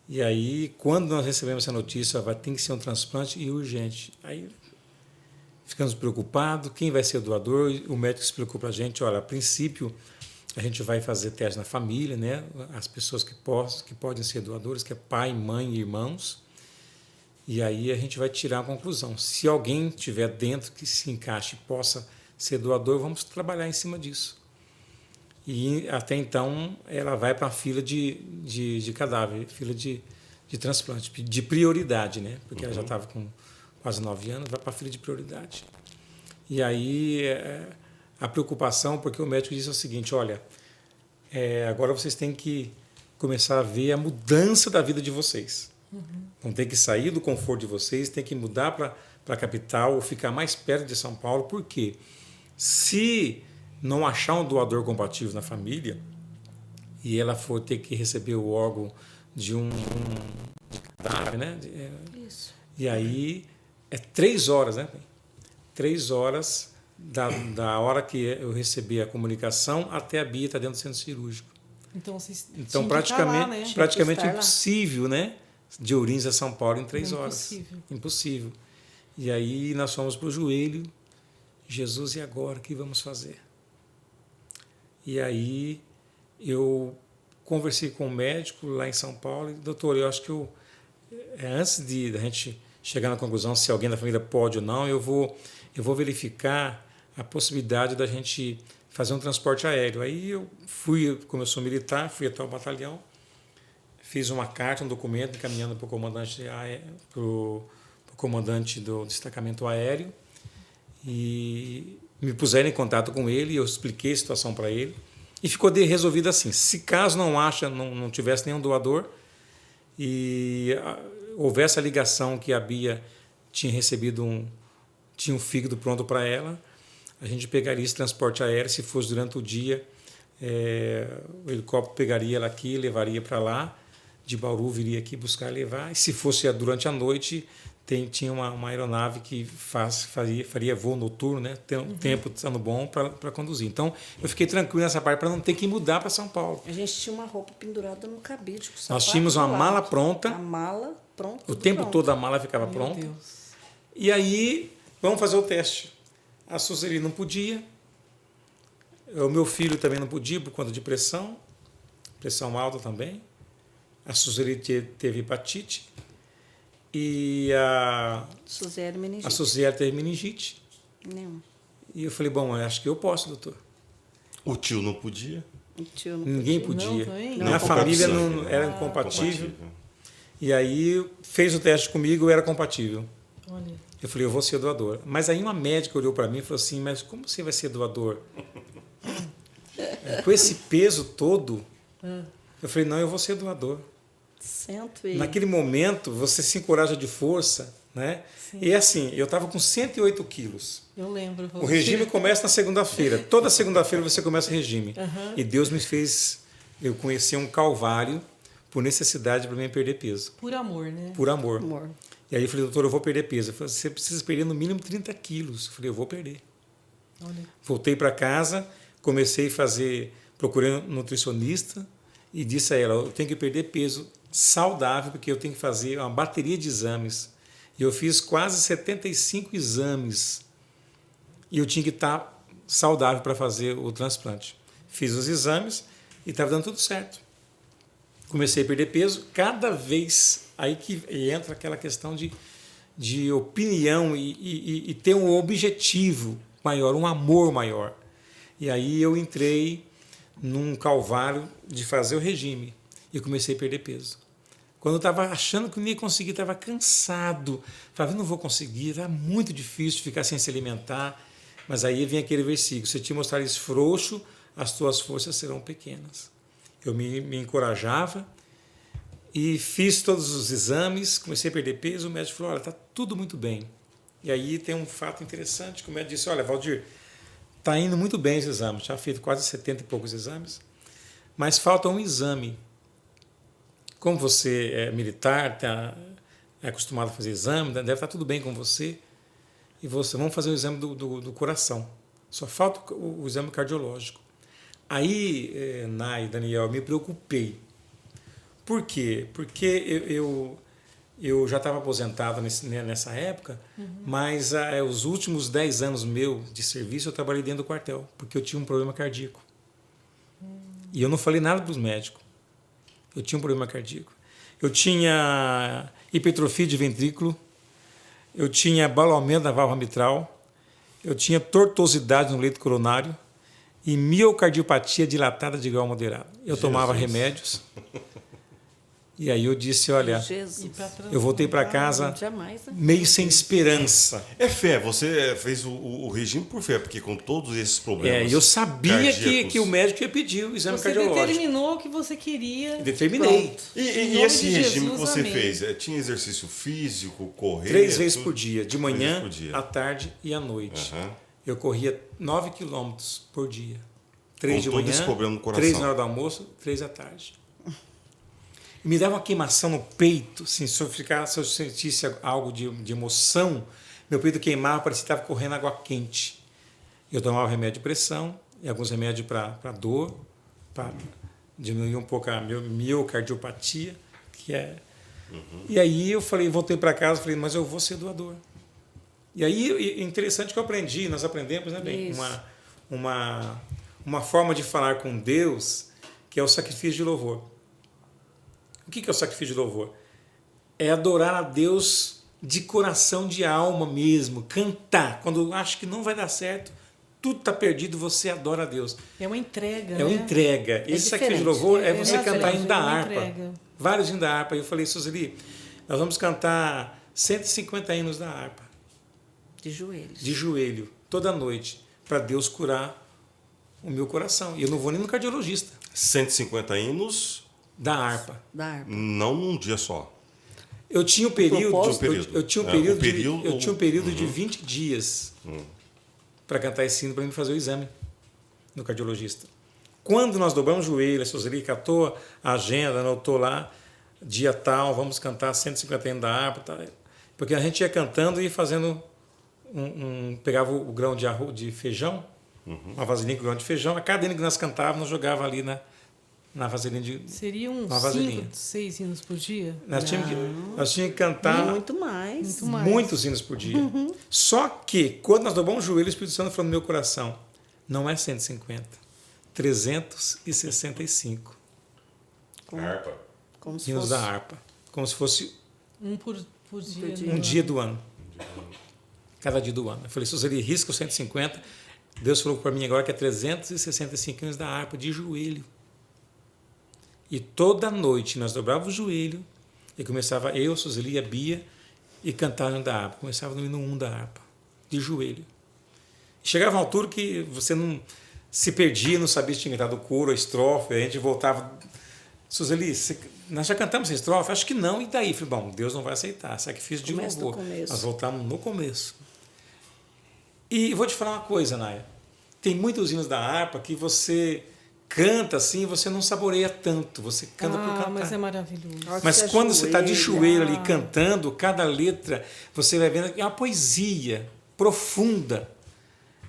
E aí, quando nós recebemos essa notícia, vai ter que ser um transplante e urgente. Aí ficamos preocupados, quem vai ser o doador? O médico explicou para a gente, olha, a princípio a gente vai fazer teste na família, né? As pessoas que podem ser doadores, que é pai, mãe e irmãos. E aí a gente vai tirar a conclusão. Se alguém tiver dentro que se encaixe e possa ser doador, vamos trabalhar em cima disso. E até então ela vai para a fila de cadáver, fila de transplante, de prioridade, né? Porque ela já estava com quase 9 anos, vai para a fila de prioridade. E aí a preocupação, porque o médico disse o seguinte, olha, agora vocês têm que começar a ver a mudança da vida de vocês. Vão ter que sair do conforto de vocês, tem que mudar para a capital ou ficar mais perto de São Paulo. Por quê? Se não achar um doador compatível na família e ela for ter que receber o órgão de de cadáver, né? Isso. E aí 3 horas, né? 3 horas da hora que eu recebi a comunicação até a Bia estar dentro do centro cirúrgico. Então, vocês Então, tinham que estar lá, né? praticamente Tinha que estar lá. impossível, né? De Ourinhos a São Paulo em 3 horas. Impossível. Impossível. E aí nós fomos para o joelho. Jesus, e agora? O que vamos fazer? E aí eu conversei com o médico lá em São Paulo. E, doutor, eu acho que antes da gente chegar na conclusão se alguém da família pode ou não, eu vou verificar a possibilidade da gente fazer um transporte aéreo. Aí eu fui, como eu sou militar, fui até o batalhão, fiz uma carta, um documento encaminhando para o comandante do destacamento aéreo e me puseram em contato com ele, eu expliquei a situação para ele e ficou resolvido assim, se caso não tivesse nenhum doador e houvesse a ligação que a Bia tinha recebido tinha um fígado pronto para ela, a gente pegaria esse transporte aéreo, se fosse durante o dia, o helicóptero pegaria ela aqui, levaria para lá, de Bauru viria aqui buscar e levar, e se fosse durante a noite, tinha uma aeronave que faria voo noturno, né? Tempo estando bom para conduzir. Então, eu fiquei tranquilo nessa parte para não ter que mudar para São Paulo. A gente tinha uma roupa pendurada no cabide. Nós tínhamos uma mala pronta. A mala pronta. O tempo pronto. todo a mala ficava Meu pronta. Deus. E aí, vamos fazer o teste. A Suzeli não podia. O meu filho também não podia por conta de pressão alta também. A Suzeli teve hepatite. E a Suziele teve meningite. Nenhum. E eu falei, bom, eu acho que eu posso, doutor. O tio não podia? O tio não Ninguém podia. podia. Não, também? Minha família não era incompatível. E aí fez o teste comigo, eu era compatível. Olha. Eu falei, eu vou ser doador. Mas aí uma médica olhou para mim e falou assim, mas como você vai ser doador? Com esse peso todo? Eu falei, não, eu vou ser doador. Naquele momento, você se encoraja de força, né? Sim. E assim, eu estava com 108 quilos. Eu lembro. O regime começa na segunda-feira. Toda segunda-feira você começa o regime. E Deus me fez eu conhecer um calvário por necessidade para mim perder peso. Por amor, né? Por amor. Amor. E aí eu falei, doutor, eu vou perder peso. Ele falou, você precisa perder no mínimo 30 quilos. Eu falei, eu vou perder. Olha. Voltei para casa, comecei a procurei um nutricionista e disse a ela, eu tenho que perder peso saudável, porque eu tenho que fazer uma bateria de exames. E eu fiz quase 75 exames e eu tinha que estar saudável para fazer o transplante. Fiz os exames E estava dando tudo certo. Comecei a perder peso, cada vez aí que entra aquela questão de opinião e ter um objetivo maior, um amor maior. E aí eu entrei num calvário de fazer o regime e comecei a perder peso. Quando eu estava achando que não ia conseguir, estava cansado, falava, não vou conseguir, era muito difícil ficar sem se alimentar. Mas aí vem aquele versículo, se te mostrares frouxo, as tuas forças serão pequenas. Eu me encorajava e fiz todos os exames, comecei a perder peso, o médico falou, olha, está tudo muito bem. E aí tem um fato interessante, que o médico disse, olha, Valdir, está indo muito bem os exames, já feito quase 70 e poucos exames, mas falta um exame. Como você é militar, é acostumado a fazer exame, deve estar tudo bem com você, e vamos fazer o exame do coração. Só falta o exame cardiológico. Aí, Nai, Daniel, eu me preocupei. Por quê? Porque eu já estava aposentado nessa época, mas os últimos 10 anos meu de serviço eu trabalhei dentro do quartel, porque eu tinha um problema cardíaco. E eu não falei nada para os médicos. Eu tinha um problema cardíaco. Eu tinha hipertrofia de ventrículo, eu tinha baloamento da válvula mitral, eu tinha tortuosidade no leito coronário e miocardiopatia dilatada de grau moderado. Eu tomava remédios. E aí eu disse, olha, eu voltei para casa meio sem esperança. É fé, você fez o regime por fé, porque com todos esses problemas eu sabia que o médico ia pedir o exame cardiológico. Você determinou o que você queria. Determinei. Pronto. E esse regime que você amém. fez, tinha exercício físico, correr? 3 vezes por dia, de manhã, por dia. à tarde e à noite. Uhum. Eu corria 9 quilômetros por dia. 3 de todo manhã, esse problema no coração. 3 na hora do almoço, 3 à tarde. Me dava uma queimação no peito, assim, se eu sentisse algo de emoção, meu peito queimava, parecia que estava correndo água quente. Eu tomava remédio de pressão e alguns remédios para dor, para diminuir um pouco a miocardiopatia, que é... E aí eu voltei para casa, falei, mas eu vou ser doador. E aí, interessante que eu aprendi, nós aprendemos, né, bem, uma forma de falar com Deus, que é o sacrifício de louvor. O que é o sacrifício de louvor? É adorar a Deus de coração, de alma mesmo, cantar. Quando acha que não vai dar certo, tudo está perdido, você adora a Deus. É uma entrega, É uma entrega. Esse sacrifício de louvor é você cantar hino da harpa. Vários hinos da harpa. Eu falei, Suzeli, nós vamos cantar 150 hinos da harpa. De joelhos. De joelho, toda noite, para Deus curar o meu coração. E eu não vou nem no cardiologista. 150 hinos... Da harpa. Não num dia só. Eu tinha um período, eu tinha um período de 20 dias para cantar esse hino, para mim fazer o exame no cardiologista. Quando nós dobramos o joelho, a Suzeli catou a agenda, anotou lá, dia tal, vamos cantar 150 hinos da harpa, tá? Porque a gente ia cantando e ia fazendo pegava o grão de arroz, de feijão, uma vasilhinha com grão de feijão, a cada hino que nós cantávamos, nós jogava ali na vasilhinha de... Seriam uns 5, 6 hinos por dia? Nós tínhamos que cantar... Muito mais. Muitos hinos por dia. Só que, quando nós dobramos o joelho, o Espírito Santo falou no meu coração, não é 150, 365. Harpa. Como se hinos fosse... da harpa. Como se fosse... Um por dia. Um dia do ano. Cada dia do ano. Eu falei, Suzeli, risca os 150. Deus falou para mim agora que é 365 hinos da harpa, de joelho. E toda noite nós dobrávamos o joelho e começava eu, Suzeli, a Bia, e cantar no hino da harpa. Começava no hino 1 da harpa, de joelho. Chegava uma altura que você não se perdia, não sabia se tinha cantado o coro, a estrofe, a gente voltava. Suzeli, nós já cantamos a estrofe? Acho que não, e daí? Falei, bom, Deus não vai aceitar, sacrifício de louvor. Nós voltamos no começo. E vou te falar uma coisa, Naya. Tem muitos hinos da harpa que você canta assim, você não saboreia tanto, você canta por cantar. Mas é maravilhoso. Mas quando você está de joelho ali cantando, cada letra, você vai vendo que é uma poesia profunda,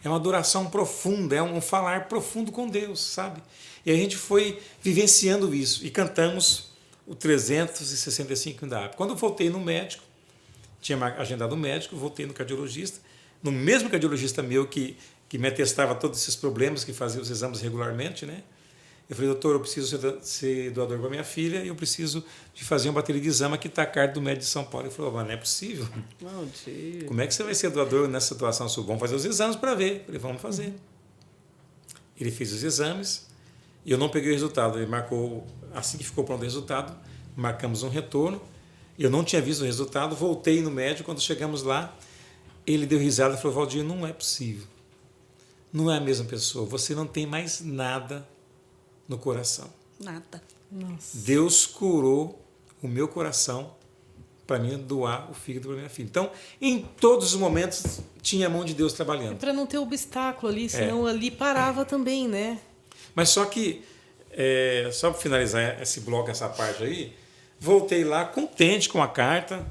é uma adoração profunda, é um falar profundo com Deus, sabe? E a gente foi vivenciando isso e cantamos o 365 da harpa. Quando eu voltei no médico, tinha agendado o médico, voltei no cardiologista, no mesmo cardiologista meu que me atestava todos esses problemas, que fazia os exames regularmente, né? Eu falei, doutor, eu preciso ser doador para minha filha e eu preciso de fazer uma bateria de exame que está a carta do médico de São Paulo. Ele falou, mas não é possível. Bom dia. Como é que você vai ser doador nessa situação sua? Vamos fazer os exames para ver. Eu falei, vamos fazer. Ele fez os exames e eu não peguei o resultado. Ele marcou, assim que ficou pronto o resultado, marcamos um retorno. Eu não tinha visto o resultado, voltei no médico. Quando chegamos lá, ele deu risada e falou, Valdir, não é possível. Não é a mesma pessoa. Você não tem mais nada no coração. Nada. Nossa. Deus curou o meu coração para mim doar o fígado para minha filha. Então, em todos os momentos, tinha a mão de Deus trabalhando. Para não ter obstáculo ali, senão ali parava também, né? Mas só que, só para finalizar esse bloco, essa parte aí, voltei lá contente com a carta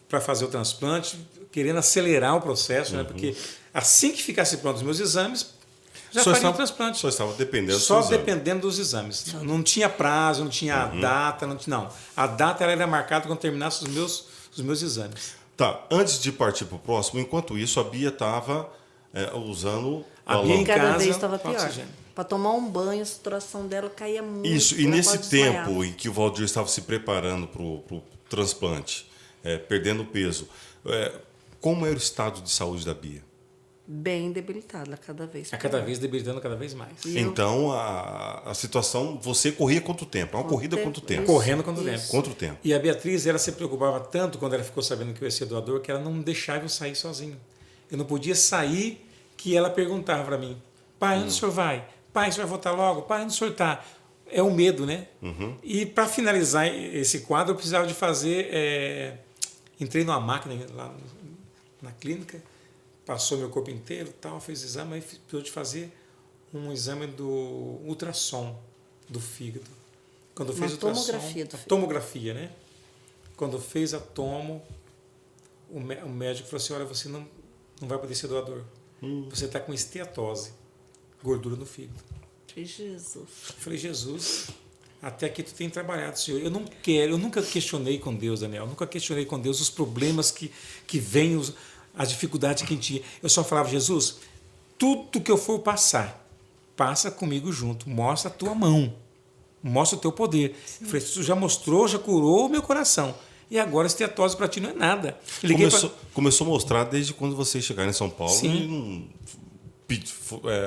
para fazer o transplante, querendo acelerar o processo, né? Porque assim que ficasse pronto os meus exames, já faria o transplante. Só estava dependendo dos Só exames. dependendo dos exames. Não tinha prazo, não tinha data, não. A data ela era marcada quando terminasse os meus exames. Tá, antes de partir para o próximo, enquanto isso, a Bia estava usando A o Bia em Cada casa, vez estava com pior. oxigênio. Para tomar um banho, a saturação dela caía muito. Isso, e ela nesse quase desmaiava. tempo em que o Valdir estava se preparando para o transplante, perdendo peso, como era o estado de saúde da Bia? Bem debilitada, cada vez. A cada vez debilitando cada vez mais. E eu- Então, a situação, você corria quanto tempo? É uma corrida quanto tempo? Correndo quanto tempo. Quanto tempo? E a Beatriz, ela se preocupava tanto quando ela ficou sabendo que eu ia ser doador, que ela não deixava eu sair sozinho. Eu não podia sair, que ela perguntava para mim, pai, onde o senhor vai? Pai, o senhor vai voltar logo? Pai, onde o senhor está? É o medo, né? E para finalizar esse quadro, eu precisava de fazer... entrei numa máquina lá na clínica, passou meu corpo inteiro, tal, fez exame, aí precisou de fazer um exame do ultrassom do fígado. Quando fez Uma o ultrassom, tomografia do a fígado. tomografia, né? Quando fez a tomo, o médico falou assim, olha, você não vai poder ser doador. Você está com esteatose, gordura no fígado. Jesus. Eu falei, Jesus, até aqui tu tem trabalhado, Senhor. Eu nunca questionei com Deus, Daniel, nunca questionei com Deus os problemas que vêm, as dificuldades que a gente tinha. Eu só falava, Jesus, tudo que eu for passar, passa comigo junto, mostra a tua mão, mostra o teu poder. Eu falei, tu já mostrou, já curou o meu coração. E agora esteatose para ti não é nada. Começou a mostrar desde quando vocês chegaram em São Paulo. Sim. E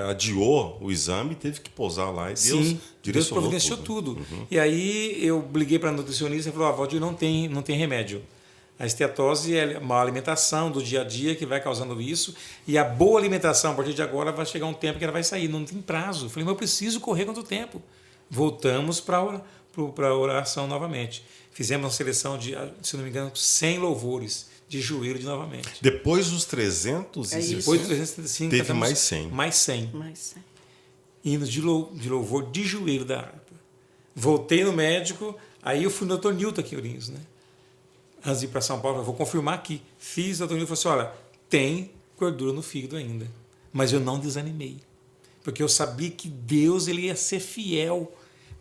adiou o exame, teve que pousar lá e Deus Sim, Deus direcionou providenciou tudo. E aí eu liguei para a nutricionista e falou, Valdir, não tem remédio. A esteatose é a má alimentação do dia a dia que vai causando isso, e a boa alimentação, a partir de agora, vai chegar um tempo que ela vai sair, não tem prazo. Eu falei, mas eu preciso correr quanto tempo? Voltamos para a oração novamente. Fizemos uma seleção de, se não me engano, 100 louvores de joelho de novamente. Depois dos 300, Depois de 305, teve mais 100. Mais 100. Mas, Hinos de louvor de joelho da harpa. Voltei no médico, aí eu fui no Dr. Newton aqui em Ourinhos, né? Antes de ir para São Paulo, eu vou confirmar aqui. Fiz, o Dr. Newton falou assim, olha, tem gordura no fígado ainda. Mas eu não desanimei. Porque eu sabia que Deus ele ia ser fiel.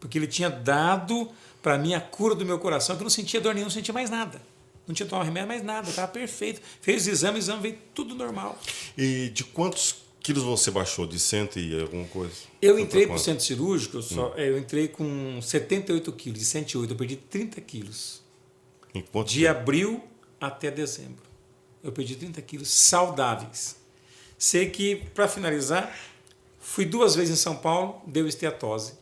Porque ele tinha dado para mim a cura do meu coração, que eu não sentia dor nenhuma, não sentia mais nada. Não tinha tomado remédio, mais nada, estava perfeito. Fez o exame veio tudo normal. E de quantos quilos você baixou? De 100 e alguma coisa? Eu entrei para o centro cirúrgico, eu entrei com 78 quilos, de 108, eu perdi 30 quilos. Em quanto De abril até dezembro. Eu perdi 30 quilos saudáveis. Sei que, para finalizar, fui 2 vezes em São Paulo, deu esteatose.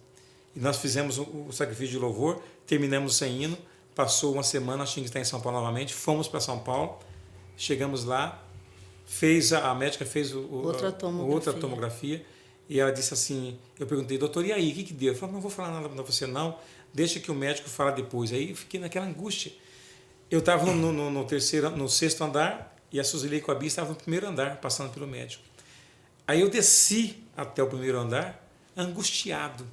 E nós fizemos o sacrifício de louvor, terminamos sem hino, passou uma semana, nós tínhamos que estar em São Paulo novamente, fomos para São Paulo, chegamos lá, a médica fez outra tomografia, e ela disse assim, eu perguntei, doutor, e aí, o que deu? Eu falei, não vou falar nada para você não, deixa que o médico fala depois. Aí eu fiquei naquela angústia. Eu estava no 6º andar, e a Suzeli com a Bia estavam no 1º andar, passando pelo médico. Aí eu desci até o 1º andar, angustiado,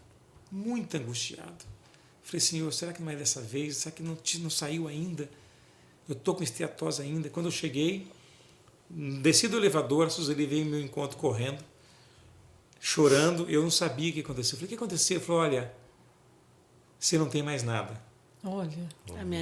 muito angustiado. Falei, Senhor, será que não é dessa vez? Será que não saiu ainda? Eu estou com esteatose ainda. Quando eu cheguei, desci do elevador, a Suzeli veio em meu encontro correndo, chorando. Eu não sabia o que aconteceu. Eu falei, o que aconteceu? Ele falou, olha, você não tem mais nada. Olha.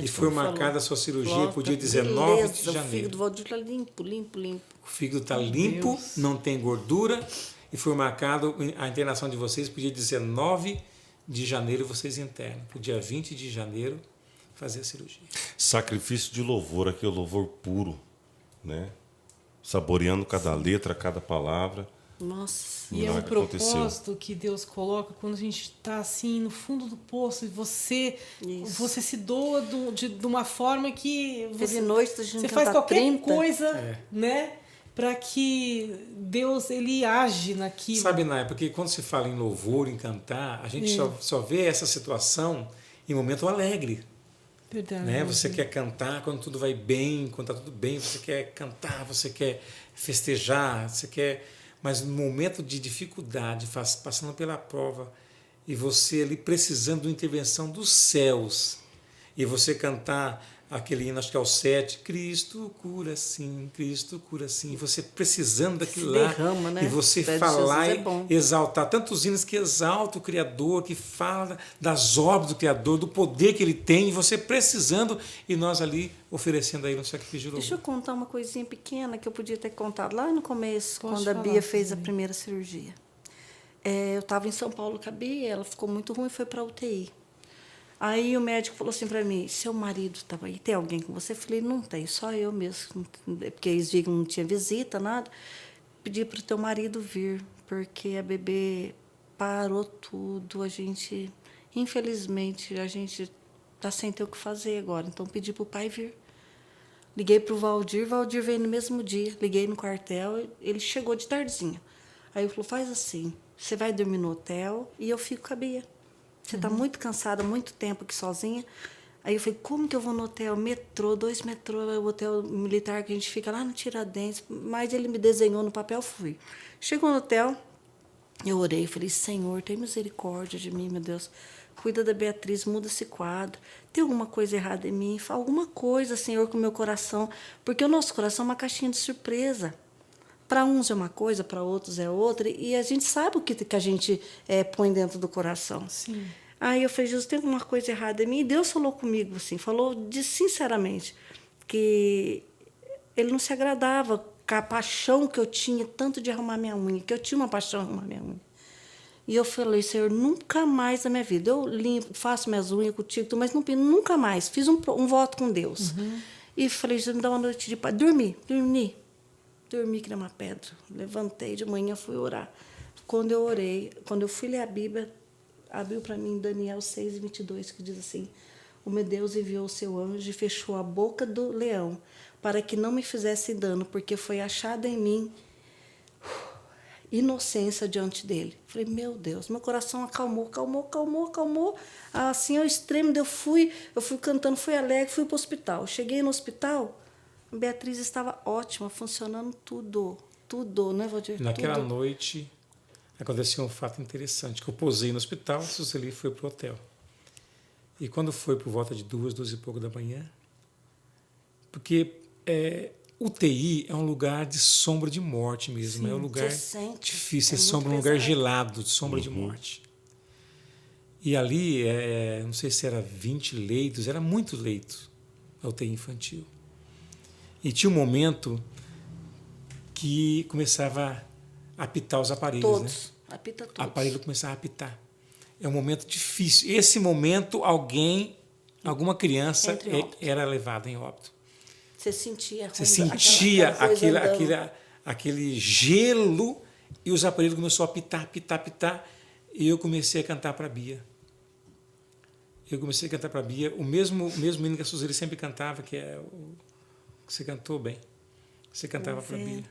E foi marcada a sua cirurgia para o dia 19 de janeiro. O fígado do Valdir está limpo. O fígado está limpo, Deus. não tem gordura, e foi marcado a internação de vocês para o dia 19 de janeiro vocês internam. Para o dia 20 de janeiro fazer a cirurgia. Sacrifício de louvor, aqui é o louvor puro, né? Saboreando cada letra, cada palavra. Nossa. E é um Milagre aconteceu. propósito que Deus coloca quando a gente está assim no fundo do poço e você se doa de uma forma que Teve noite da gente você faz cantar qualquer 30. coisa, né? Para que Deus ele age naquilo. Sabe, Nai, porque quando se fala em louvor, em cantar, a gente só vê essa situação em momento alegre. Verdade. Né? Você quer cantar quando tudo vai bem, quando está tudo bem, você quer cantar, você quer festejar, você quer... Mas no momento de dificuldade, passando pela prova, e você ali precisando de uma intervenção dos céus, e você cantar aquele hino, acho que é o 7, Cristo cura sim, e você precisando daquilo lá, derrama, né? e você Pede falar Jesus é bom. e exaltar tantos hinos que exaltam o Criador, que fala das obras do Criador, do poder que Ele tem, e você precisando, e nós ali oferecendo a Ele um sacrifício de louvor. Deixa eu contar uma coisinha pequena que eu podia ter contado lá no começo, Pode quando a falar, Bia fez a Suzane. primeira cirurgia. Eu estava em São Paulo com a Bia, ela ficou muito ruim e foi para a UTI. Aí o médico falou assim para mim, seu marido estava aí, tem alguém com você? Eu falei, não tem, só eu mesmo, porque eles viram que não tinha visita, nada. Pedi para o teu marido vir, porque a bebê parou tudo, infelizmente, a gente está sem ter o que fazer agora, então pedi para o pai vir. Liguei para o Valdir veio no mesmo dia, liguei no quartel, ele chegou de tardezinha. Aí ele falou, faz assim, você vai dormir no hotel e eu fico com a Bia. Você está muito cansada, muito tempo aqui sozinha. Aí eu falei, como que eu vou no hotel? Metrô, 2 metrô, é o hotel militar que a gente fica lá no Tiradentes. Mas ele me desenhou no papel, fui. Chegou no hotel, eu orei, falei, Senhor, tem misericórdia de mim, meu Deus. Cuida da Beatriz, muda esse quadro. Tem alguma coisa errada em mim? Fala alguma coisa, Senhor, com o meu coração. Porque o nosso coração é uma caixinha de surpresa. Para uns é uma coisa, para outros é outra, e a gente sabe o que a gente põe dentro do coração. Sim. Aí eu falei, Jesus, tem alguma coisa errada em mim? E Deus falou comigo, assim, sinceramente, que Ele não se agradava com a paixão que eu tinha, tanto de arrumar minha unha, que eu tinha uma paixão de arrumar minha unha. E eu falei, Senhor, nunca mais na minha vida. Eu limpo, faço minhas unhas contigo, mas nunca mais. Fiz um voto com Deus. E falei, Jesus, me dá uma noite de paz. Dormi que era uma pedra. Levantei de manhã, fui orar. Quando eu orei, quando eu fui ler a Bíblia, abriu para mim Daniel 6:22, que diz assim, o meu Deus enviou o seu anjo e fechou a boca do leão, para que não me fizesse dano, porque foi achada em mim inocência diante dele. Falei, meu Deus, meu coração acalmou. Assim, ao extremo, eu fui cantando, fui alegre, fui para o hospital. Cheguei no hospital, a Beatriz estava ótima, funcionando tudo, né, Valdir? Naquela Tudo. noite, aconteceu um fato interessante, que eu posei no hospital, Suceli foi para o hotel. E quando foi por volta de 2 e pouco da manhã, porque UTI é um lugar de sombra de morte mesmo, é um lugar difícil, sombra, um lugar gelado, de sombra de morte. E ali, não sei se era 20 leitos, era muito leito, a UTI infantil. E tinha um momento que começava a apitar os aparelhos. Todos, né? Apita todos. O aparelho começava a apitar. É um momento difícil. Esse momento, alguma criança era levada em óbito. Você sentia aquele gelo e os aparelhos começaram a apitar. E eu comecei a cantar para a Bia. O mesmo hino que a Suzeli sempre cantava, que é o que você cantou bem. Você cantava para a Bia.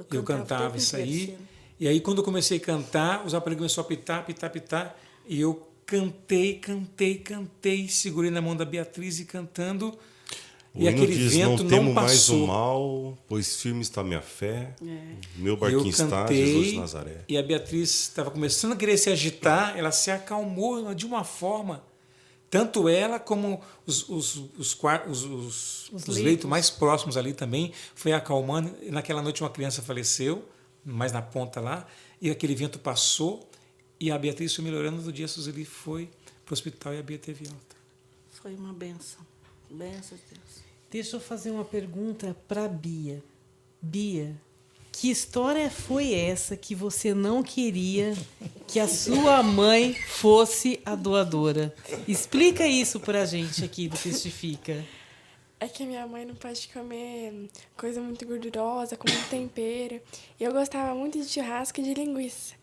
Eu cantava isso aí. E aí, quando eu comecei a cantar, os aparelhos começaram a apitar. E eu cantei, segurei na mão da Beatriz e cantando. O hino diz, não temo mais o mal, pois firme está minha fé. Meu barquinho está, Jesus de Nazaré. E a Beatriz estava começando a querer se agitar, ela se acalmou de uma forma. Tanto ela como os leitos mais próximos ali também foi acalmando. Naquela noite uma criança faleceu, mais na ponta lá, e aquele vento passou, e a Beatriz foi melhorando. No dia a Suzeli foi para o hospital e a Bia teve alta. Foi uma benção. Benção de Deus. Deixa eu fazer uma pergunta para a Bia. Bia, Que história foi essa que você não queria que a sua mãe fosse a doadora? Explica isso pra gente aqui do Testifica. É que a minha mãe não pode comer coisa muito gordurosa, com muito tempero. E eu gostava muito de churrasco e de linguiça.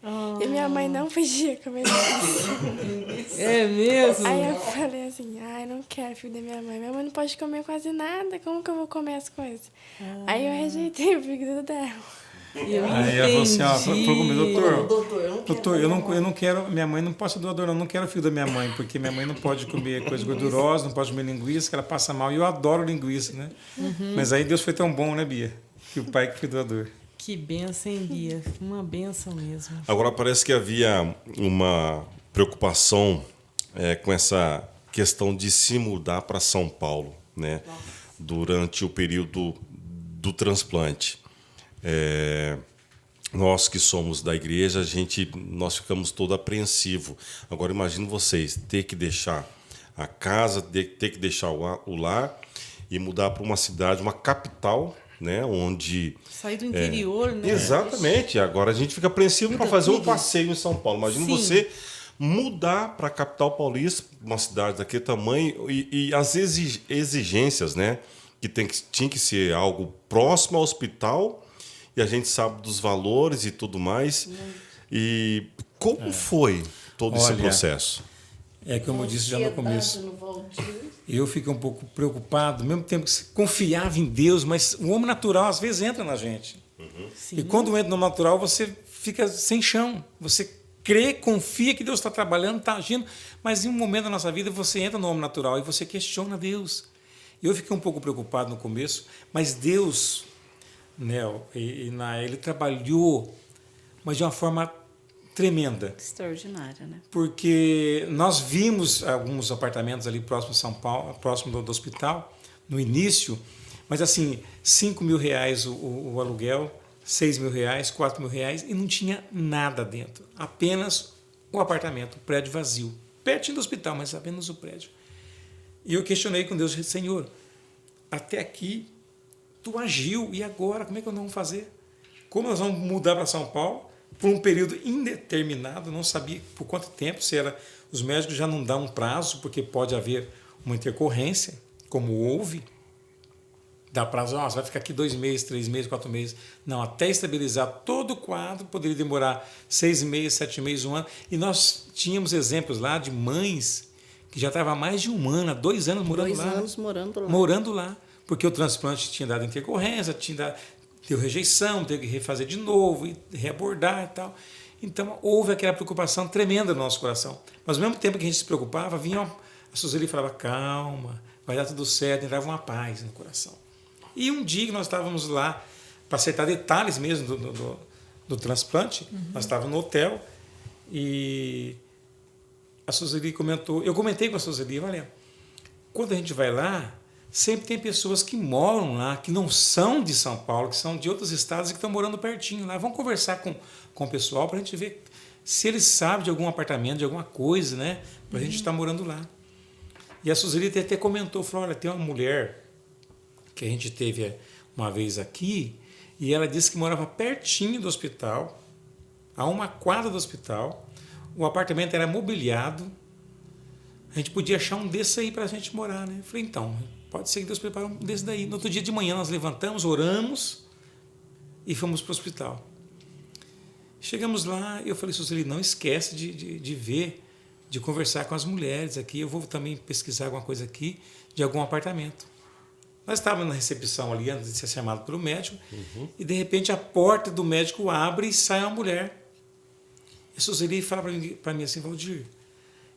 E minha mãe não podia comer linguiça. É mesmo? Aí eu falei assim, ai, não quero, filho da minha mãe. Minha mãe não pode comer quase nada, como que eu vou comer as coisas? Aí eu rejeitei o pedido dela. Eu Aí ela falou assim, ó, falou comigo, doutor, eu não quero. eu não quero, minha mãe não pode ser doadora, não quero o filho da minha mãe, porque minha mãe não pode comer coisa gordurosa, não pode comer linguiça, que ela passa mal, e eu adoro linguiça, né? Mas aí Deus foi tão bom, né, Bia? Que o pai que foi doador. Que benção, hein, Bia? Uma benção mesmo. Agora, parece que havia uma preocupação com essa questão de se mudar para São Paulo, né? Durante o período do transplante. Nós que somos da igreja, nós ficamos todo apreensivo. Agora, imagine vocês ter que deixar a casa, ter que deixar o lar e mudar para uma cidade, uma capital, né? Onde Sair do interior, né? exatamente. Agora a gente fica apreensivo para fazer um passeio em São Paulo. Imagina Sim. você mudar para a capital paulista, uma cidade daquele tamanho, e as exigências, né? Que tinha que ser algo próximo ao hospital, e a gente sabe dos valores e tudo mais. E como foi todo esse Olha, processo? Como eu disse já no começo, eu fiquei um pouco preocupado, ao mesmo tempo que se confiava em Deus, mas o homem natural às vezes entra na gente. Sim. E quando entra no natural, você fica sem chão. Você crê, confia que Deus está trabalhando, está agindo, mas em um momento da nossa vida você entra no homem natural e você questiona Deus. E eu fiquei um pouco preocupado no começo, mas Deus, né, ele trabalhou, mas de uma forma tremenda. Extraordinária, né? Porque nós vimos alguns apartamentos ali próximo de São Paulo, próximo do hospital, no início, mas assim, R$5.000 o aluguel, R$6.000, R$4.000, e não tinha nada dentro. Apenas o apartamento, o prédio vazio. Pertinho do hospital, mas apenas o prédio. E eu questionei com Deus, Senhor, até aqui tu agiu, e agora como é que nós vamos fazer? Como nós vamos mudar para São Paulo por um período indeterminado? Não sabia por quanto tempo, se era, os médicos já não dão um prazo, porque pode haver uma intercorrência, como houve. Dá prazo, você vai ficar aqui 2 meses, 3 meses, 4 meses. Não, até estabilizar todo o quadro, poderia demorar 6 meses, 7 meses, 1 ano. E nós tínhamos exemplos lá de mães que já estavam há mais de 1 ano, há 2 anos morando lá. 2 anos morando lá. Morando lá, porque o transplante tinha dado intercorrência, deu rejeição, teve que refazer de novo, e reabordar e tal. Então, houve aquela preocupação tremenda no nosso coração. Mas, ao mesmo tempo que a gente se preocupava, vinha a Suzeli e falava, calma, vai dar tudo certo, entrava uma paz no coração. E um dia que nós estávamos lá para acertar detalhes mesmo do transplante, nós estávamos no hotel, e a Suzeli comentou, eu comentei com a Suzeli, olha, quando a gente vai lá, sempre tem pessoas que moram lá, que não são de São Paulo, que são de outros estados e que estão morando pertinho lá. Vamos conversar com o pessoal para a gente ver se eles sabem de algum apartamento, de alguma coisa, né? Para a gente estar morando lá. E a Suzeli até comentou, falou, olha, tem uma mulher que a gente teve uma vez aqui, e ela disse que morava pertinho do hospital, a 1 quadra do hospital, o apartamento era mobiliado, a gente podia achar um desse aí para a gente morar, né? Eu falei, então, pode ser que Deus prepare um desse daí. No outro dia de manhã nós levantamos, oramos e fomos para o hospital. Chegamos lá e eu falei, Suzeli, não esquece de ver, de conversar com as mulheres aqui. Eu vou também pesquisar alguma coisa aqui de algum apartamento. Nós estávamos na recepção ali, antes de ser chamado pelo médico, e de repente a porta do médico abre e sai uma mulher. E a Suzeli fala para mim assim, Valdir,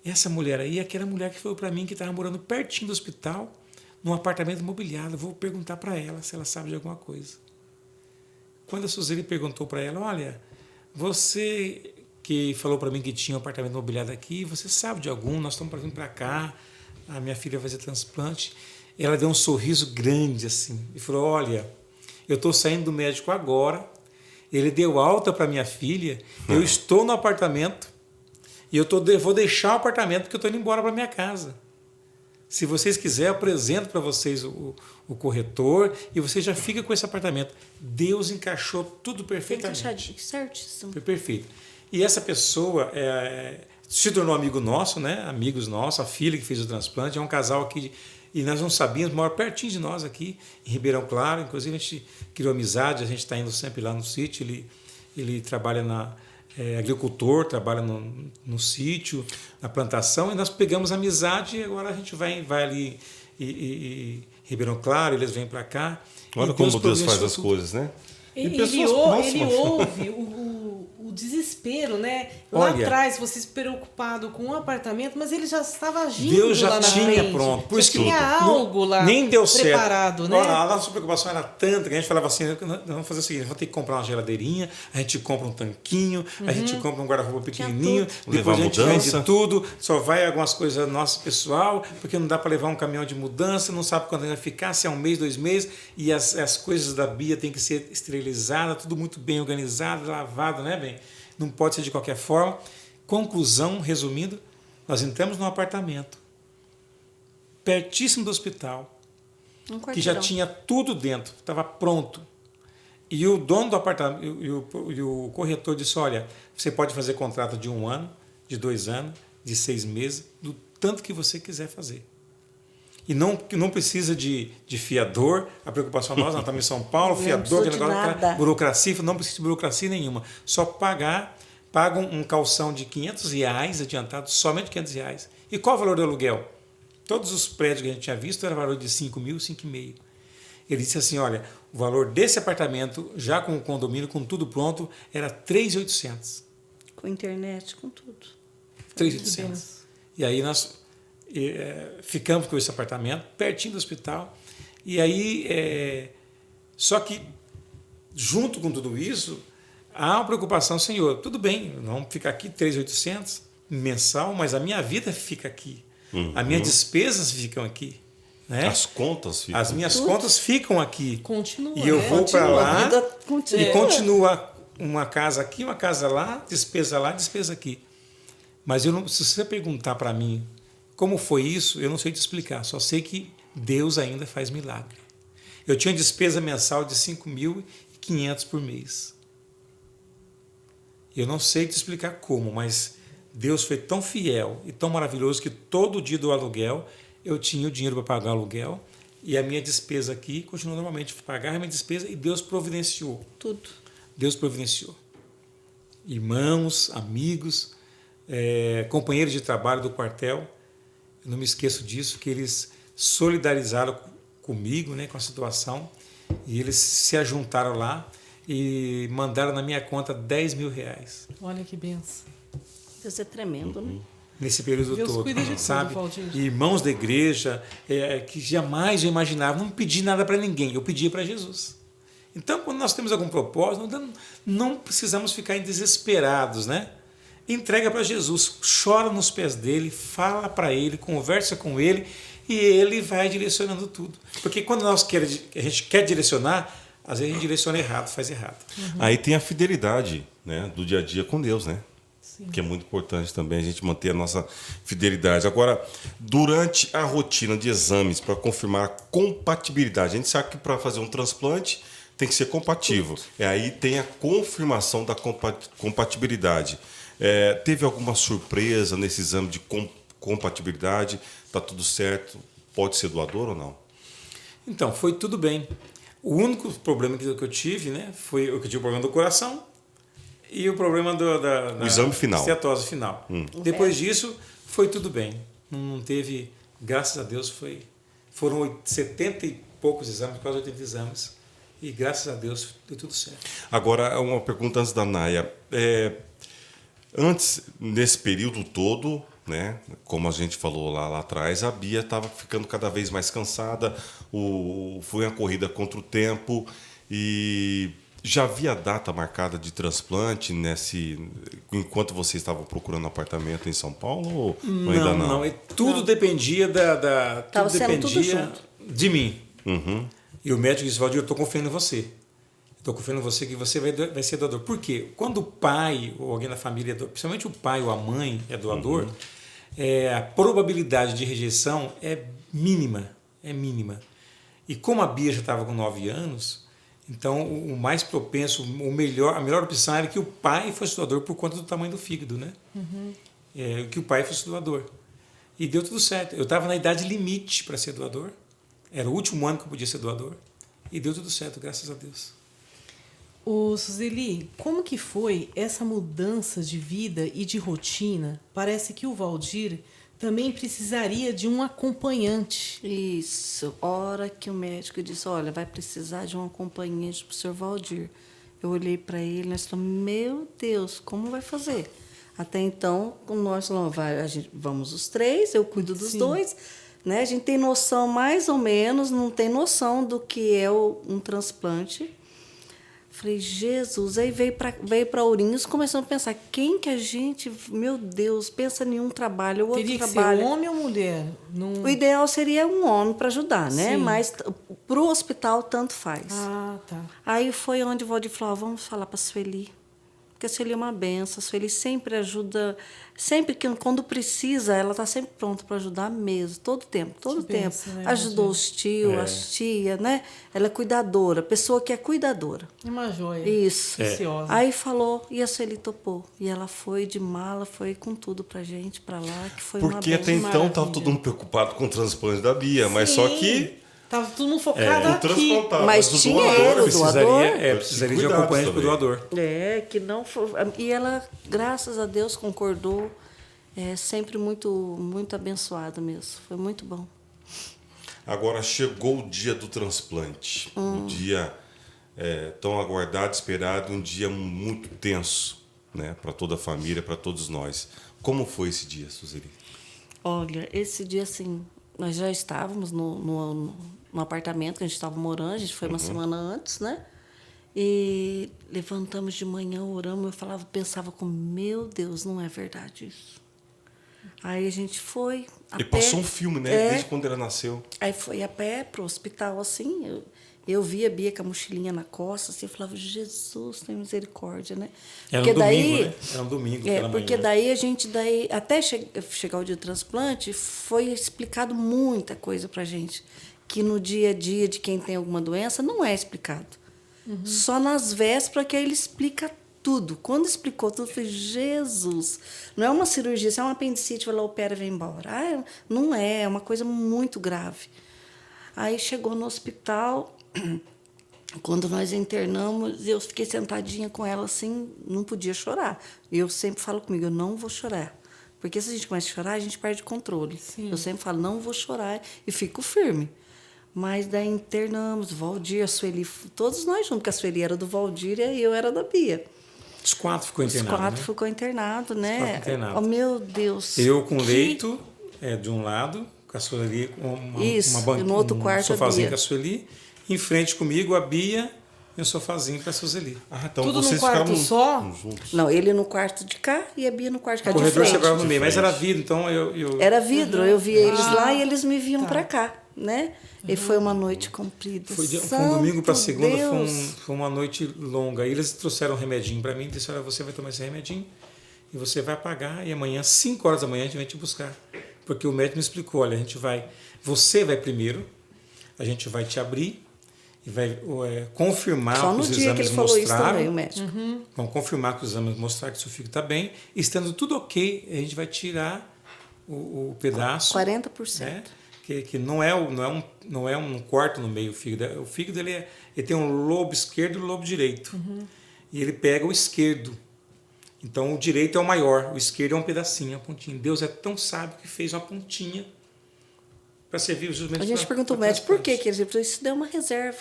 essa mulher aí é aquela mulher que falou para mim que estava morando pertinho do hospital, num apartamento mobiliado. Eu vou perguntar para ela se ela sabe de alguma coisa. Quando a Suzeli perguntou para ela, olha, você que falou para mim que tinha um apartamento mobiliado aqui, você sabe de algum? Nós estamos para vir para cá, a minha filha vai fazer transplante. Ela deu um sorriso grande assim e falou, olha, eu estou saindo do médico agora, ele deu alta para minha filha, eu estou no apartamento e eu vou deixar o apartamento porque eu estou indo embora para minha casa. Se vocês quiserem, eu apresento para vocês o corretor e você já fica com esse apartamento. Deus encaixou tudo perfeitamente. Encaixadinho, certíssimo. Foi perfeito. E essa pessoa se tornou amigo nosso, né? Amigos nossos, a filha que fez o transplante, é um casal aqui, e nós não sabíamos, mora pertinho de nós aqui, em Ribeirão Claro. Inclusive, a gente criou amizade, a gente está indo sempre lá no sítio. Ele trabalha agricultor, trabalha no sítio, na plantação, e nós pegamos amizade e agora a gente vai ali em Ribeirão Claro, eles vêm para cá. Olha como Deus faz as coisas, né? Ele ouve o desespero, né? Lá atrás, vocês preocupados com um apartamento, mas ele já estava agindo. Deus já lá na tinha frente. pronto. Por isso que tinha algo lá nem deu preparado, certo. né? A nossa preocupação era tanta que a gente falava assim, nós vamos fazer o seguinte, vamos ter que comprar uma geladeirinha, a gente compra um tanquinho, a gente compra um guarda-roupa pequenininho, depois a gente vende tudo, só vai algumas coisas nossas pessoal, porque não dá para levar um caminhão de mudança, não sabe quando vai ficar, se é um mês, 2 meses, e as coisas da Bia tem que ser esterilizadas, tudo muito bem organizado, lavado, né, bem? Não pode ser de qualquer forma. Conclusão, resumindo, nós entramos num apartamento pertíssimo do hospital, que já tinha tudo dentro, estava pronto. E o dono do apartamento e o corretor disse, olha, você pode fazer contrato de 1 ano, de 2 anos, de 6 meses, do tanto que você quiser fazer. E não precisa de fiador, a preocupação nossa, nós estamos em São Paulo, fiador, burocracia, não precisa de burocracia nenhuma. Só pagam um calção de R$500 adiantado, somente R$500. E qual o valor do aluguel? Todos os prédios que a gente tinha visto era valor de 5 mil, 5,5. Ele disse assim, olha, o valor desse apartamento, já com o condomínio, com tudo pronto, era 3.800. Com internet, com tudo. 3.800. E aí nós ficamos com esse apartamento, pertinho do hospital. E aí, só que, junto com tudo isso, há uma preocupação, Senhor, tudo bem, vamos ficar aqui 3.800 mensal, mas a minha vida fica aqui. As minhas despesas ficam aqui. Né? As contas ficam. As minhas contas ficam aqui. Continua. E eu vou para lá continua. e continua uma casa aqui, uma casa lá, despesa aqui. Mas se você perguntar para mim como foi isso, eu não sei te explicar. Só sei que Deus ainda faz milagre. Eu tinha despesa mensal de 5.500 por mês. Eu não sei te explicar como, mas Deus foi tão fiel e tão maravilhoso que todo dia do aluguel eu tinha o dinheiro para pagar o aluguel e a minha despesa aqui continua normalmente, pagar a minha despesa, e Deus providenciou. Tudo. Deus providenciou. Irmãos, amigos, companheiros de trabalho do quartel, eu não me esqueço disso, que eles solidarizaram comigo, né, com a situação, e eles se ajuntaram lá e mandaram na minha conta R$10 mil. Olha que benção. Deus é tremendo, né? Nesse período Deus todo, cuida de sabe? tudo, Valdir. E irmãos da igreja, que jamais eu imaginava, não pedi nada para ninguém, eu pedia para Jesus. Então, quando nós temos algum propósito, não precisamos ficar desesperados, né? Entrega para Jesus, chora nos pés dele, fala para ele, conversa com ele, e ele vai direcionando tudo. Porque quando a gente quer direcionar, às vezes a gente direciona errado, faz errado. Aí tem a fidelidade, né, do dia a dia com Deus, né? Sim. Que é muito importante também a gente manter a nossa fidelidade. Agora, durante a rotina de exames para confirmar a compatibilidade, a gente sabe que para fazer um transplante tem que ser compatível. Aí tem a confirmação da compatibilidade. Teve alguma surpresa nesse exame de compatibilidade? Está tudo certo? Pode ser doador ou não? Então, foi tudo bem. O único problema que eu tive, né, foi eu que tive o problema do coração e o problema da exame final. Estetose final. Depois disso, foi tudo bem. Não teve, graças a Deus, foram 70 e poucos exames, quase 80 exames. E graças a Deus, deu tudo certo. Agora, uma pergunta antes da Naya. Antes, nesse período todo, né, como a gente falou lá atrás, a Bia estava ficando cada vez mais cansada, foi uma corrida contra o tempo, e já havia data marcada de transplante enquanto vocês estavam procurando apartamento em São Paulo? Ou ainda não? Não, tudo dependia Estava sendo tudo junto. de mim. Uhum. E o médico disse, Valdir, eu estou confiando em você. Estou confiando em você que você vai ser doador. Por quê? Quando o pai ou alguém da família é doador, principalmente o pai ou a mãe é doador, a probabilidade de rejeição é mínima, é mínima. E como a Bia já estava com 9 anos, então o mais propenso, a melhor opção era que o pai fosse doador por conta do tamanho do fígado, né? Que o pai fosse doador. E deu tudo certo. Eu estava na idade limite para ser doador. Era o último ano que eu podia ser doador. E deu tudo certo, graças a Deus. Ô, Suzeli, como que foi essa mudança de vida e de rotina? Parece que o Valdir também precisaria de um acompanhante. Isso. Hora que o médico disse, olha, vai precisar de um acompanhante para o senhor Valdir. Eu olhei para ele, nós falamos, meu Deus, como vai fazer? Até então, nós falamos, vamos os 3, eu cuido dos 2. Né? A gente tem noção, mais ou menos, não tem noção do que é um transplante. Falei, Jesus, aí veio para Ourinhos, começamos a pensar, quem que a gente, meu Deus, pensa em um trabalho, outro Teria que trabalho. ser homem ou mulher? O ideal seria um homem para ajudar, né? Sim. Mas para o hospital, tanto faz. Ah, tá. Aí foi onde o Valdir falou, vamos falar para a Sueli. Porque a Sueli é uma benção, a Sueli sempre ajuda, sempre que quando precisa, ela está sempre pronta para ajudar mesmo, todo tempo. benção, né, Ajudou Valdir? os tios, as tias, né? Ela é cuidadora, pessoa que é cuidadora. É uma joia. Isso. Preciosa. Aí falou, e a Sueli topou. E ela foi de mala, foi com tudo pra gente, pra lá, que foi uma Porque até benção. então estava Maravilha. todo mundo preocupado com o transplante da Bia, mas só que Tava todo mundo focado o aqui. transplantado, Mas o tinha doador ele, o precisaria- doador. Precisaria de cuidados acompanhante para o também. doador. Que não foi. E ela, graças a Deus, concordou. É sempre muito, muito abençoada mesmo. Foi muito bom. Agora chegou o dia do transplante, um dia tão aguardado, esperado, um dia muito tenso, né, para toda a família, para todos nós. Como foi esse dia, Suzeli? Olha, esse dia, assim, nós já estávamos no apartamento que a gente estava morando, a gente foi uma semana antes, né? E levantamos de manhã, oramos, pensava como, meu Deus, não é verdade isso. Aí a gente foi a E pé. passou um filme, né, desde quando ela nasceu. Aí foi a pé pro hospital, assim, eu via a Bia com a mochilinha na costa, assim, eu falava, Jesus, tem misericórdia, né? Era Porque um domingo, daí, né? Era um domingo pela porque manhã. daí a gente, até chegar o dia do transplante, foi explicado muita coisa pra gente, que no dia a dia de quem tem alguma doença não é explicado. Só nas vésperas que aí ele explica tudo. Quando explicou tudo, eu falei, Jesus, não é uma cirurgia, se é uma apendicite, vai lá, opera e vem embora. Não é uma coisa muito grave. Aí chegou no hospital, quando nós internamos, eu fiquei sentadinha com ela assim, não podia chorar. E eu sempre falo comigo, eu não vou chorar. Porque se a gente começa a chorar, a gente perde o controle. Eu sempre falo, não vou chorar, e fico firme. Mas daí internamos, Valdir, a Sueli, todos nós juntos, porque a Sueli era do Valdir e eu era da Bia. Os 4 ficou Os internado, 4 né? ficou internado, né? quatro internado. Oh, meu Deus. Eu com que- leito de um lado, com a Sueli, com Isso, e no outro quarto a sofazinho Bia. com a Sueli. Em frente comigo, a Bia e um sofazinho com a Suzeli. Ah, então Tudo num vocês quarto ficaram só? juntos. Não, ele no quarto de cá e a Bia no quarto de cá. O de corredor frente. separava no meio, mas frente. era vidro, então eu Era vidro, eu via eles lá Ah, e eles me viam para cá, né? E foi uma noite comprida. foi um domingo para Santo segunda, Deus. foi uma noite longa. Aí eles trouxeram um remedinho para mim, disseram, olha, você vai tomar esse remedinho e você vai pagar, e amanhã, 5 horas da manhã, a gente vai te buscar. Porque o médico me explicou, olha, você vai primeiro, a gente vai te abrir e vai confirmar Só que no os dia que ele exames falou isso mostraram. também, o médico. Vamos confirmar que os exames mostraram que o seu fígado está bem. E estando tudo ok, a gente vai tirar o pedaço. 40%. Né? Que não é um corte no meio o fígado. O fígado ele tem um lobo esquerdo e um lobo direito. E ele pega o esquerdo. Então o direito é o maior, o esquerdo é um pedacinho, uma pontinha. Deus é tão sábio que fez uma pontinha para servir os jumentos. A gente perguntou ao médico por que ele falou, isso deu uma reserva.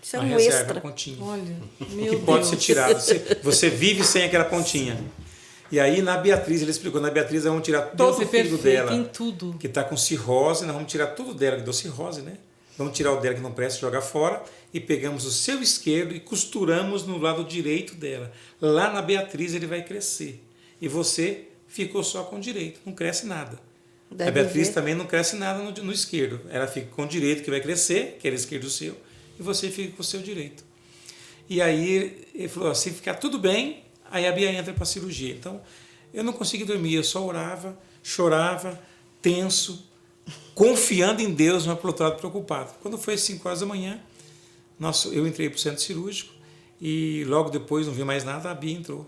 Isso é uma um reserva, extra. uma pontinha. Olha, Que meu pode Deus. ser tirado. Você vive sem aquela pontinha. E aí na Beatriz, ele explicou, na Beatriz nós vamos tirar todo Deus o é fígado perfeito dela. em tudo. Que está com cirrose, nós vamos tirar tudo dela, que deu cirrose, né? Vamos tirar o dela que não presta, jogar fora, e pegamos o seu esquerdo e costuramos no lado direito dela. Lá na Beatriz ele vai crescer. E você ficou só com o direito, não cresce nada. Deve a Beatriz ver. também não cresce nada no esquerdo. Ela fica com o direito que vai crescer, que era o esquerdo seu, e você fica com o seu direito. E aí ele falou, se ficar tudo bem, aí a Bia entra para a cirurgia. Então, eu não consegui dormir, eu só orava, chorava, tenso, confiando em Deus, mas, por outro lado, preocupado. Quando foi às 5 horas da manhã, eu entrei para o centro cirúrgico e logo depois, não vi mais nada, a Bia entrou.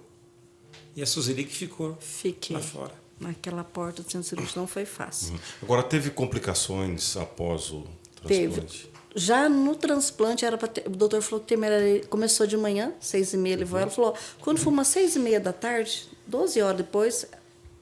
E a Suzeli que ficou Fiquei. lá fora. Naquela porta do centro cirúrgico não foi fácil. Agora, teve complicações após o Teve. transplante? Já no transplante, era pra ter, o doutor falou que começou de manhã, 6h30, levou ela, falou, quando for umas 6h30 da tarde, 12 horas depois,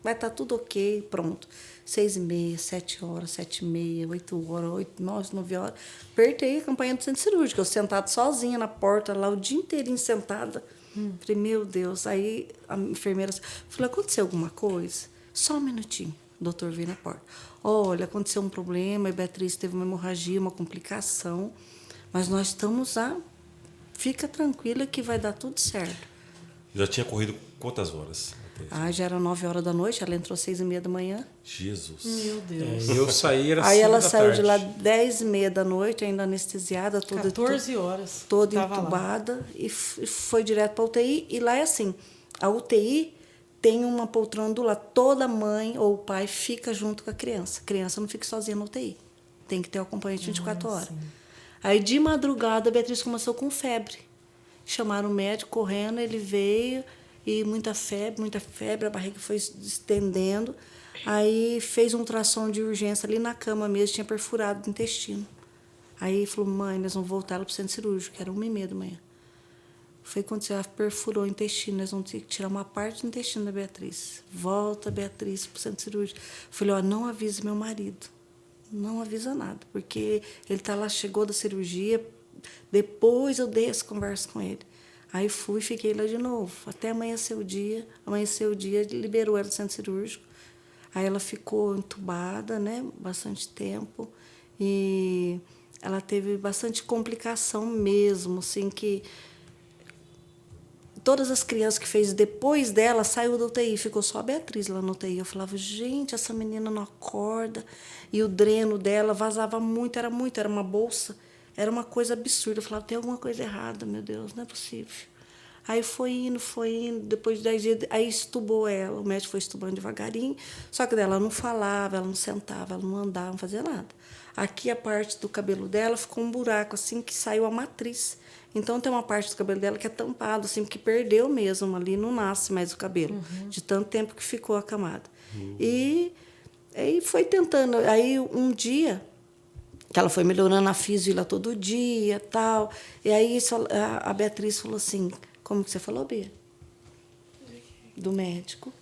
vai estar tudo ok, pronto. 6h30, 7 horas, 7h30, 8 horas, 8, 9, 9 horas. Apertei a campanha do centro cirúrgico, eu sentada sozinha na porta, lá o dia inteirinho sentada. Falei, meu Deus. Aí a enfermeira falou, aconteceu alguma coisa? Só um minutinho. O doutor veio na porta. Olha, aconteceu um problema, a Beatriz teve uma hemorragia, uma complicação, mas nós estamos fica tranquila que vai dar tudo certo. Já tinha corrido quantas horas? Já era 9 horas da noite, ela entrou às 6h30 da manhã. Jesus. Meu Deus. Eu saí, era Aí 5 ela da saiu tarde. de lá 10h30 da noite, ainda anestesiada, toda 14 horas. toda Tava lá. entubada, e foi direto para a UTI. E lá é assim, a UTI tem uma poltrona do lado. Toda mãe ou pai fica junto com a criança. A criança não fica sozinha na UTI. Tem que ter o acompanhante 24 horas. Sim. Aí, de madrugada, a Beatriz começou com febre. Chamaram o médico correndo, ele veio, e muita febre, a barriga foi se estendendo. Aí fez um ultrassom de urgência ali na cama mesmo, tinha perfurado o intestino. Aí falou, mãe, nós vamos voltar ela para o centro cirúrgico, que era 1h30 da manhã. Foi quando ela perfurou o intestino, nós vamos ter que tirar uma parte do intestino da Beatriz. Volta, Beatriz, para o centro cirúrgico. Falei, não avisa meu marido. Não avisa nada, porque ele está lá, chegou da cirurgia, depois eu desço, converso com ele. Aí fui e fiquei lá de novo, até amanheceu o dia, liberou ela do centro cirúrgico. Aí ela ficou entubada, né, bastante tempo, e ela teve bastante complicação mesmo, assim, que todas as crianças que fez depois dela saiu da UTI, ficou só a Beatriz lá na UTI. Eu falava, gente, essa menina não acorda. E o dreno dela vazava muito, era uma bolsa, era uma coisa absurda. Eu falava, tem alguma coisa errada, meu Deus, não é possível. Aí foi indo, depois de 10 dias, aí estubou ela, o médico foi estubando devagarinho, só que ela não falava, ela não sentava, ela não andava, não fazia nada. Aqui a parte do cabelo dela ficou um buraco, assim, que saiu a matriz. Então, tem uma parte do cabelo dela que é tampado, assim, porque perdeu mesmo, ali não nasce mais o cabelo, de tanto tempo que ficou a camada. E aí foi tentando. Aí, um dia, que ela foi melhorando a físio lá todo dia, tal, e aí a Beatriz falou assim, como que você falou, Bia? Do médico.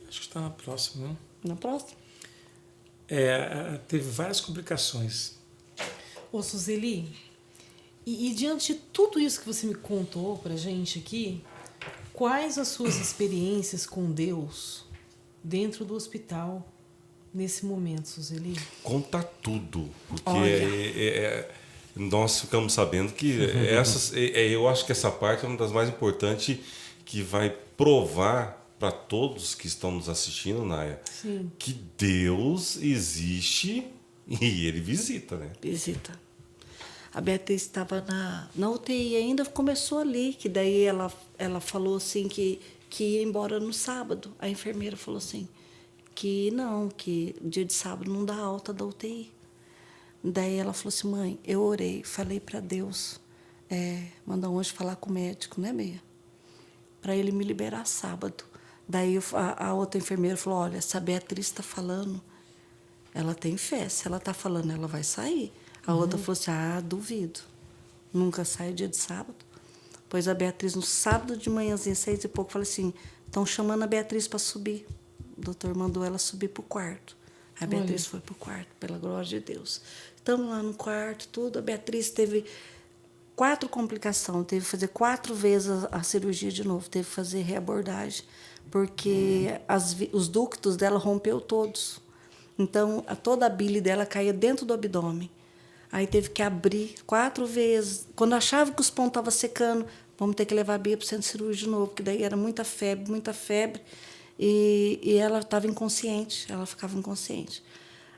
Acho que está na próxima, não? Na próxima? Teve várias complicações. Ô, Suzeli, e diante de tudo isso que você me contou pra gente aqui, quais as suas experiências com Deus dentro do hospital nesse momento, Suzeli? Conta tudo, porque Olha. nós ficamos sabendo que eu acho que essa parte é uma das mais importantes, que vai provar para todos que estão nos assistindo, Naya, Sim. que Deus existe e Ele visita, né? Visita. A Beatriz estava na UTI ainda, começou ali, que daí ela falou assim que ia embora no sábado. A enfermeira falou assim, que não, que dia de sábado não dá alta da UTI. Daí ela falou assim, mãe, eu orei, falei para Deus, mandar um anjo falar com o médico, né, Meia? Para ele me liberar sábado. Daí a outra enfermeira falou, olha, se a Beatriz está falando, ela tem fé, se ela está falando, ela vai sair. A outra falou assim, duvido, nunca sai dia de sábado. Pois a Beatriz, no sábado de manhãzinha, 6 e pouco, falou assim, estão chamando a Beatriz para subir. O doutor mandou ela subir para o quarto. A Beatriz foi para o quarto, pela glória de Deus. Estamos lá no quarto, tudo. A Beatriz teve 4 complicações, teve que fazer 4 vezes a cirurgia de novo, teve que fazer reabordagem, porque os ductos dela rompeu todos. Então, toda a bile dela caía dentro do abdômen. Aí teve que abrir 4 vezes. Quando achava que os pontos estavam secando, vamos ter que levar a Bia para o centro cirúrgico de novo, porque daí era muita febre. E ela estava inconsciente, ela ficava inconsciente.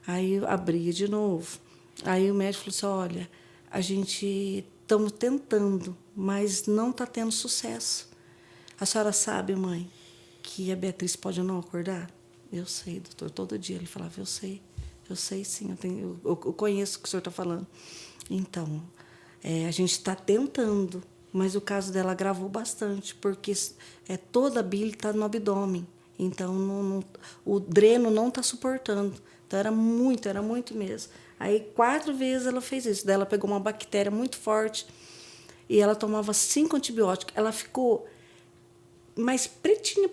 Aí abria de novo. Aí o médico falou assim, olha, a gente estamos tentando, mas não está tendo sucesso. A senhora sabe, mãe, que a Beatriz pode não acordar? Eu sei, doutor, todo dia ele falava, eu sei. Eu sei sim, eu conheço o que o senhor está falando. Então, a gente está tentando, mas o caso dela agravou bastante, porque toda a bile está no abdômen. Então, o dreno não está suportando. Então, era muito mesmo. Aí, 4 vezes ela fez isso. Daí ela pegou uma bactéria muito forte e ela tomava 5 antibióticos. Ela ficou mais pretinha.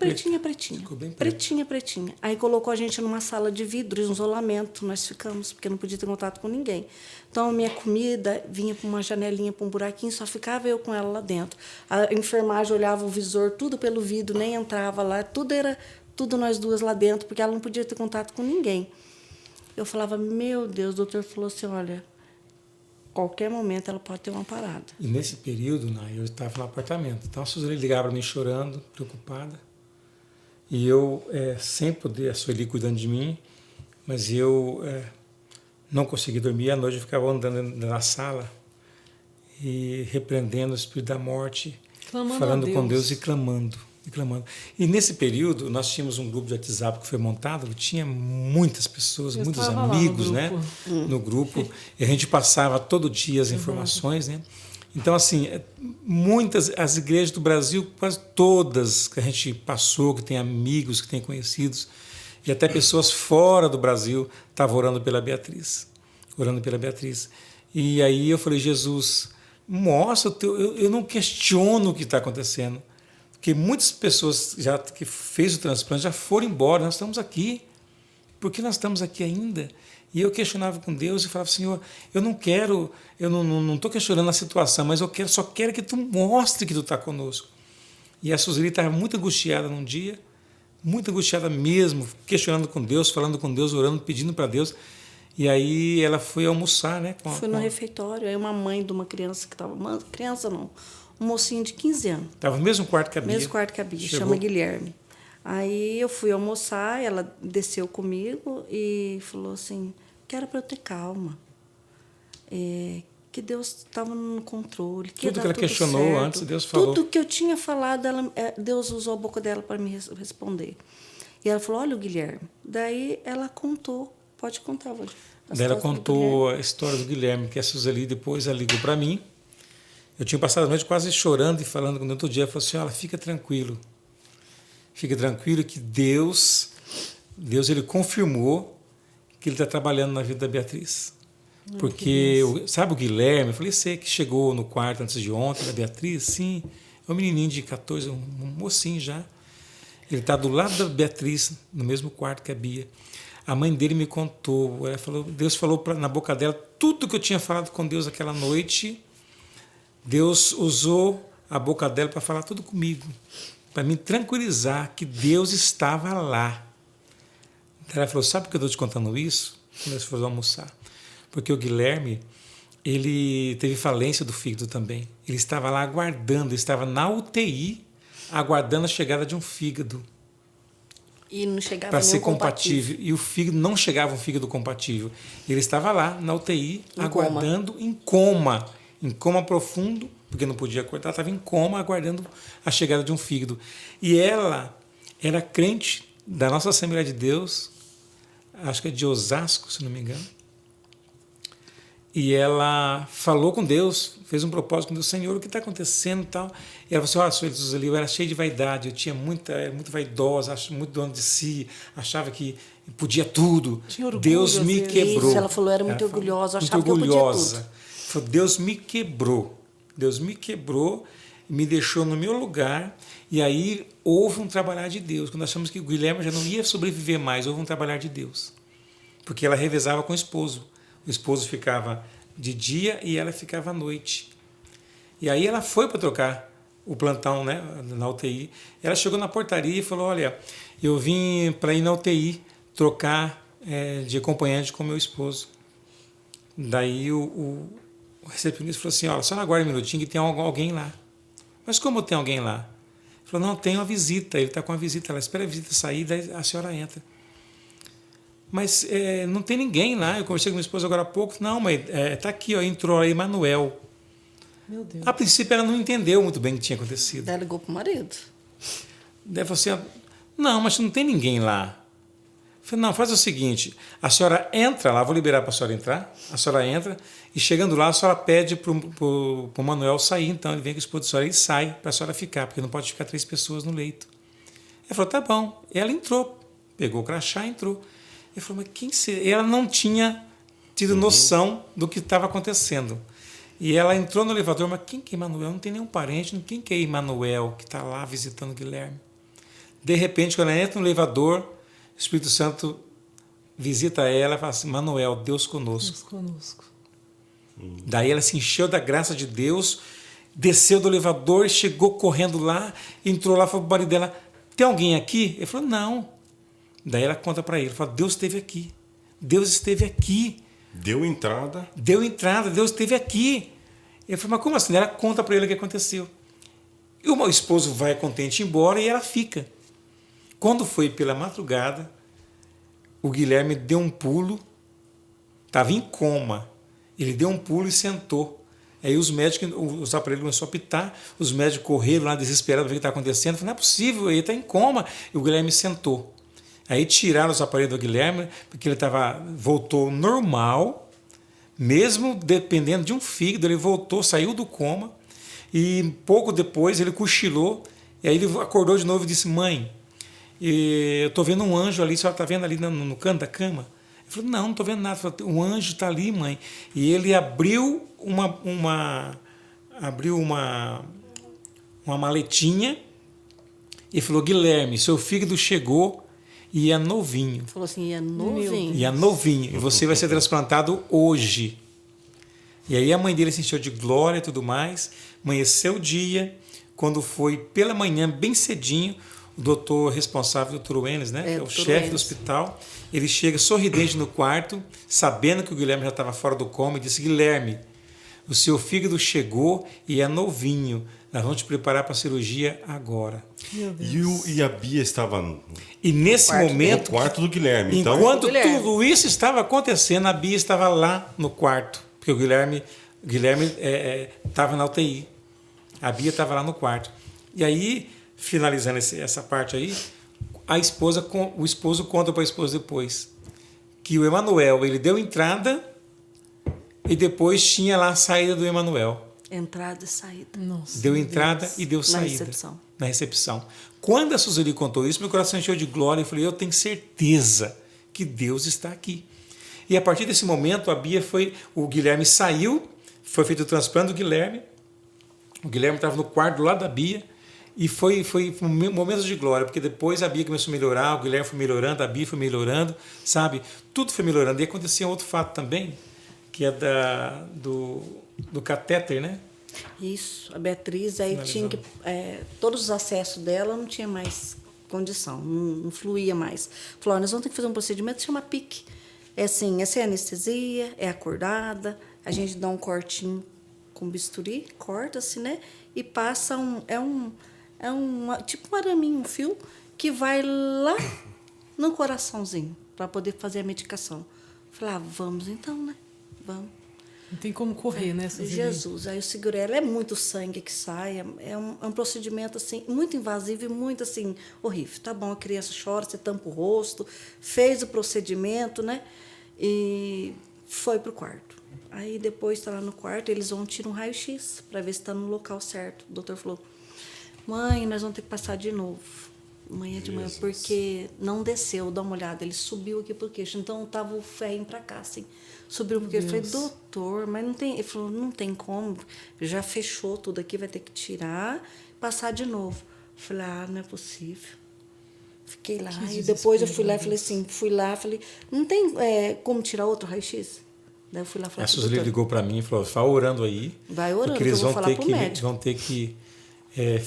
Ficou bem Pretinha. Aí colocou a gente numa sala de vidro, isolamento, nós ficamos, porque não podia ter contato com ninguém. Então, a minha comida vinha por uma janelinha, por um buraquinho, só ficava eu com ela lá dentro. A enfermagem olhava o visor, tudo pelo vidro, nem entrava lá, tudo nós duas lá dentro, porque ela não podia ter contato com ninguém. Eu falava, meu Deus, o doutor falou assim, olha, qualquer momento ela pode ter uma parada. E nesse período, eu estava no apartamento. Então a Suzeli ligava para mim chorando, preocupada. E eu, sem poder, a Sueli cuidando de mim, mas eu não conseguia dormir. À noite eu ficava andando na sala e repreendendo o espírito da morte, Clamando falando a com Deus. Deus e clamando. E nesse período, nós tínhamos um grupo de WhatsApp que foi montado, tinha muitas pessoas, muitos estava lá no amigos, né, grupo. no grupo, e a gente passava todo dia as informações, né? Então, assim, as igrejas do Brasil, quase todas que a gente passou, que tem amigos, que tem conhecidos, e até pessoas fora do Brasil estavam orando pela Beatriz. E aí eu falei, Jesus, mostra, eu não questiono o que está acontecendo. Porque muitas pessoas já que fez o transplante já foram embora, nós estamos aqui. Por que nós estamos aqui ainda? E eu questionava com Deus e falava, Senhor, eu não estou questionando a situação, mas só quero que tu mostre que tu está conosco. E a Suzeli estava muito angustiada num dia, muito angustiada mesmo, questionando com Deus, falando com Deus, orando, pedindo para Deus. E aí ela foi almoçar, né? Fui no refeitório, aí uma mãe de uma criança que estava... Criança não, um mocinho de 15 anos. Estava no mesmo quarto que a Bia. Mesmo quarto que a Bia, Chegou. chama Guilherme. Aí eu fui almoçar, ela desceu comigo e falou assim, que era para eu ter calma, que Deus estava no controle. Tudo que ela questionou certo. antes, Deus falou. Tudo que eu tinha falado, Deus usou a boca dela para me responder. E ela falou, olha o Guilherme. Daí ela contou, pode contar, Valdir. Daí ela contou a história do Guilherme, que a Suzeli depois ela ligou para mim. Eu tinha passado a noite quase chorando e falando com o outro dia. Ela falou assim, olha, fica tranquilo que Deus ele confirmou que ele está trabalhando na vida da Beatriz. Porque, sabe o Guilherme? Eu falei, sei que chegou no quarto antes de ontem, da Beatriz, sim, é um menininho de 14, um mocinho já. Ele está do lado da Beatriz, no mesmo quarto que a Bia. A mãe dele me contou, ela falou, Deus falou na boca dela tudo que eu tinha falado com Deus aquela noite. Deus usou a boca dela para falar tudo comigo, para me tranquilizar que Deus estava lá. Ela falou, sabe por que eu estou te contando isso? Quando nós fomos almoçar. Porque o Guilherme, ele teve falência do fígado também. Ele estava lá aguardando, ele estava na UTI, aguardando a chegada de um fígado. E não chegava para ser compatível. E o fígado, não chegava um fígado compatível. Ele estava lá na UTI, aguardando em coma profundo, porque não podia acordar, estava em coma, aguardando a chegada de um fígado. E ela era crente da nossa Assembleia de Deus, acho que é de Osasco, se não me engano. E ela falou com Deus, fez um propósito com Deus, Senhor, o que está acontecendo e tal. E ela falou assim, Suzeli, eu era cheia de vaidade, eu tinha muito vaidosa, muito dona de si, achava que podia tudo. Deus me quebrou. Isso, ela falou, era muito orgulhosa, achava que eu podia tudo. Falou, Deus me quebrou, me deixou no meu lugar, e aí houve um trabalhar de Deus. Quando achamos que o Guilherme já não ia sobreviver mais, houve um trabalhar de Deus. Porque ela revezava com o esposo. O esposo ficava de dia e ela ficava à noite. E aí ela foi para trocar o plantão, né, na UTI. Ela chegou na portaria e falou, olha, eu vim para ir na UTI trocar de acompanhante com meu esposo. Daí o recepcionista falou assim, olha, só aguarde um minutinho que tem alguém lá. Mas como tem alguém lá? Ele falou, não, tem uma visita, ele está com uma visita, ela espera a visita sair, daí a senhora entra. Mas não tem ninguém lá, eu conversei com minha esposa agora há pouco, não, mas está aqui, ó, entrou aí Manuel. Meu Deus. A princípio ela não entendeu muito bem o que tinha acontecido. Ela ligou para o marido. Daí falou assim, não, mas não tem ninguém lá. falei, não, faz o seguinte, a senhora entra lá, vou liberar para a senhora entrar, a senhora entra, e chegando lá, a senhora pede para o Manuel sair, então ele vem com a esposa da senhora e sai para a senhora ficar, porque não pode ficar 3 pessoas no leito. Ela falou, tá bom. Ela entrou, pegou o crachá e entrou. Ele falou, mas quem seria? Ela não tinha tido noção do que estava acontecendo. E ela entrou no elevador, mas quem que é Emanuel? Não tem nenhum parente, quem que é Emanuel que está lá visitando o Guilherme? De repente, quando ela entra no elevador, o Espírito Santo visita ela e fala assim, Manuel, Deus conosco. Deus conosco. Daí ela se encheu da graça de Deus, desceu do elevador, chegou correndo lá, entrou lá, falou para o marido dela, tem alguém aqui? Ele falou, não. Daí ela conta para ele, fala, Deus esteve aqui. Deus esteve aqui. Deu entrada. Deu entrada, Deus esteve aqui. Ele falou, mas como assim? Ela conta para ele o que aconteceu. E o esposo vai contente embora e ela fica. Quando foi pela madrugada, o Guilherme deu um pulo, estava em coma. Ele deu um pulo e sentou. Aí os médicos, os aparelhos começaram a apitar, os médicos correram lá desesperados para ver o que está acontecendo. Falaram, não é possível, ele está em coma. E o Guilherme sentou. Aí tiraram os aparelhos do Guilherme, porque ele voltou normal, mesmo dependendo de um fígado, ele voltou, saiu do coma, e pouco depois ele cochilou, e aí ele acordou de novo e disse, mãe, eu estou vendo um anjo ali, a senhora está vendo ali no canto da cama? Ele falou, não estou vendo nada. Falei, um anjo está ali, mãe. E ele abriu uma maletinha e falou, Guilherme, seu fígado chegou e é novinho. Falou assim, é novinho. E é novinho. E você vai ser transplantado hoje. E aí a mãe dele se encheu de glória e tudo mais. Amanheceu o dia, quando foi pela manhã, bem cedinho, o doutor responsável, o Dr. Wenes, né, que é o chefe do hospital, ele chega sorridente no quarto, sabendo que o Guilherme já estava fora do coma, e disse, Guilherme, o seu fígado chegou e é novinho. Nós vamos te preparar para a cirurgia agora. Meu Deus. E a Bia estava E nesse momento, no quarto do Guilherme. Então, enquanto Guilherme. tudo isso estava acontecendo, a Bia estava lá no quarto, porque o Guilherme estava na UTI. A Bia estava lá no quarto. E aí, finalizando essa parte aí, o esposo conta para a esposa depois que o Emanuel, ele deu entrada e depois tinha lá a saída do Emanuel. Entrada e saída. Nossa, Deu meu entrada Deus. e deu saída. recepção. Na recepção. Quando a Suzeli contou isso, meu coração encheu de glória. Eu falei, eu tenho certeza que Deus está aqui. E a partir desse momento, o Guilherme saiu, foi feito o transplante do Guilherme. O Guilherme estava no quarto do lado da Bia. E foi um momento de glória, porque depois a Bia começou a melhorar, o Guilherme foi melhorando, a Bia foi melhorando, sabe? Tudo foi melhorando. E aconteceu outro fato também, que é do catéter, né? Isso, a Beatriz, aí tinha que. Todos os acessos dela não tinha mais condição, não fluía mais. Falou, nós vamos ter que fazer um procedimento que chama PIC. É assim, essa é anestesia, é acordada, a gente dá um cortinho com bisturi, corta-se, né? E passa tipo um araminho, um fio, que vai lá no coraçãozinho, para poder fazer a medicação. Falei, vamos então, né? Vamos. Não tem como correr, né, Suzeli? Jesus, aí eu segurei ela, é muito sangue que sai, é um procedimento assim, muito invasivo e muito assim, horrível. Tá bom, a criança chora, você tampa o rosto, fez o procedimento, né? E foi pro quarto. Aí depois está lá no quarto, eles vão tirar um raio-x para ver se está no local certo. O doutor falou, mãe, nós vamos ter que passar de novo. Amanhã de manhã, porque não desceu, dá uma olhada, ele subiu aqui pro queixo, então tava o ferrinho para cá, assim. Subiu porque eu falei, doutor, mas não tem. Ele falou, não tem como, já fechou tudo aqui, vai ter que tirar, passar de novo. Eu falei, não é possível. Fiquei lá, e depois eu fui lá e falei assim, falei, não tem como tirar outro raio-x? Daí eu fui lá e falei, a Suzeli ligou para mim e falou, vai orando aí. Vai orando, porque eles eu vou falar pro médico. vão ter que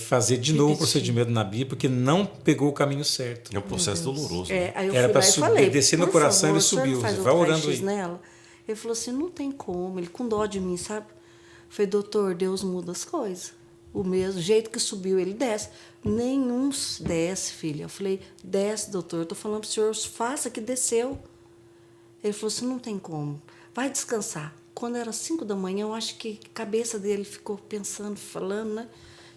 fazer de novo o procedimento na Bia, porque não pegou o caminho certo. é um processo doloroso. Né? Aí eu Era fui para lá e subir, falei, descer no por coração, favor, ele o senhor subiu. não faz Vai outro orando raio-x aí. nela? Ele falou assim, não tem como, ele com dó de mim, sabe? Eu falei, doutor, Deus muda as coisas. O mesmo jeito que subiu, ele desce. Nenhum desce, filha. Eu falei, desce, doutor, eu tô falando pro senhor, faça que desceu. Ele falou assim, não tem como, vai descansar. Quando era 5 da manhã, eu acho que a cabeça dele ficou pensando, falando, né?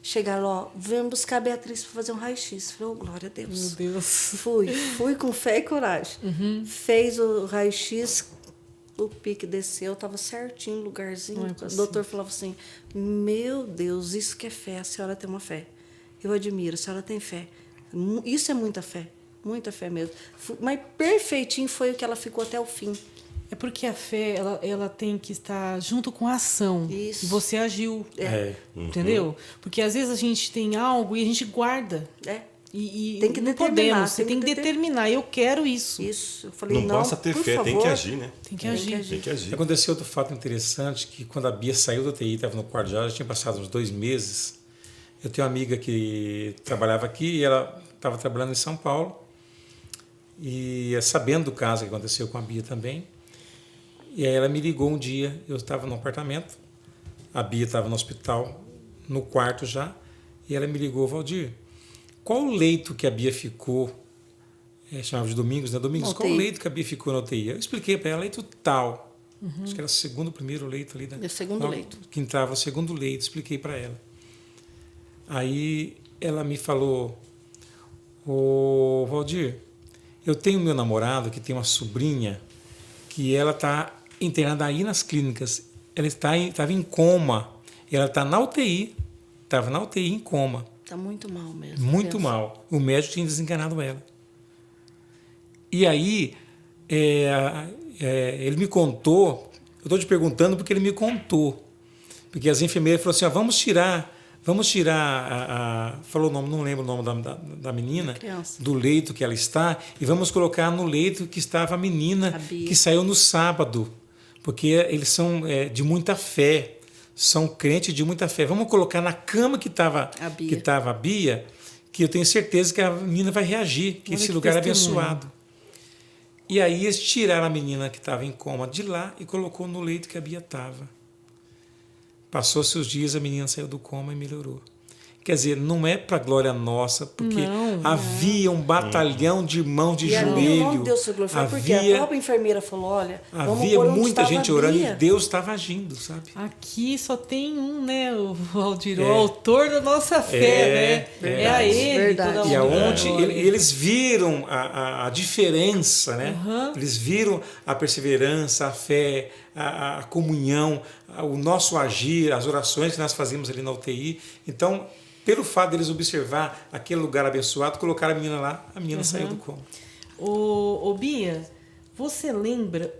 Chegaram, ó, vamos buscar a Beatriz para fazer um raio-x. Falei, oh, glória a Deus. Meu Deus. Fui com fé e coragem. Fez o raio-x, o pique desceu, estava certinho no lugarzinho. Não é O possível. doutor falava assim, meu Deus, isso que é fé, a senhora tem uma fé. Eu admiro, a senhora tem fé. Isso é muita fé mesmo. Mas perfeitinho foi o que ela ficou até o fim. É porque a fé, ela tem que estar junto com a ação. Isso. E você agiu. Entendeu? Porque às vezes a gente tem algo e a gente guarda. E Tem que não determinar, podemos. Você tem que determinar. Eu quero isso. Isso. Eu falei, Não não, basta ter por fé, tem favor. que agir, né? Tem que agir. Tem que agir. Aconteceu outro fato interessante, que quando a Bia saiu da UTI, estava no quarto já tinha passado uns 2 meses. Eu tenho uma amiga que trabalhava aqui e ela estava trabalhando em São Paulo. E sabendo do caso que aconteceu com a Bia também. E aí ela me ligou um dia, eu estava no apartamento, a Bia estava no hospital, no quarto já, e ela me ligou, Valdir, qual o leito que a Bia ficou, chamava de Domingos, né? Domingos, qual o leito que a Bia ficou na UTI? Eu expliquei para ela, leito tal, acho que era o segundo, primeiro leito ali. É o segundo leito. Que entrava o segundo leito, expliquei para ela. Aí ela me falou, ô Valdir, eu tenho meu namorado que tem uma sobrinha que ela está internada aí nas clínicas. Ela estava em coma. Ela está na UTI. Estava na UTI em coma. Está muito mal mesmo. Muito mal. O médico tinha desenganado ela. E aí, ele me contou. Eu estou te perguntando porque ele me contou. Porque as enfermeiras falaram assim, vamos tirar falou o nome, não lembro o nome da menina, do leito que ela está, e vamos colocar no leito que estava a menina que saiu no sábado, porque eles são de muita fé, são crentes de muita fé. Vamos colocar na cama que estava a Bia, que eu tenho certeza que a menina vai reagir, que esse lugar é abençoado. E aí eles tiraram a menina que estava em coma de lá e colocou no leito que a Bia estava. Passou-se os dias, a menina saiu do coma e melhorou. Quer dizer, não é para glória nossa, porque havia um batalhão de irmãos de joelho. E o nome de Deus se glorificou, porque a própria enfermeira falou, olha, havia muita gente orando e Deus estava agindo, sabe? Aqui só tem um, né, o Valdir, o autor da nossa fé, né? Verdade, é a ele. verdade. Toda E aonde eles viram a diferença, né? Eles viram a perseverança, a fé, a comunhão, o nosso agir, as orações que nós fazíamos ali na UTI. Então, pelo fato deles observar aquele lugar abençoado, colocaram a menina lá, a menina saiu do coma. Ô Bia, você lembra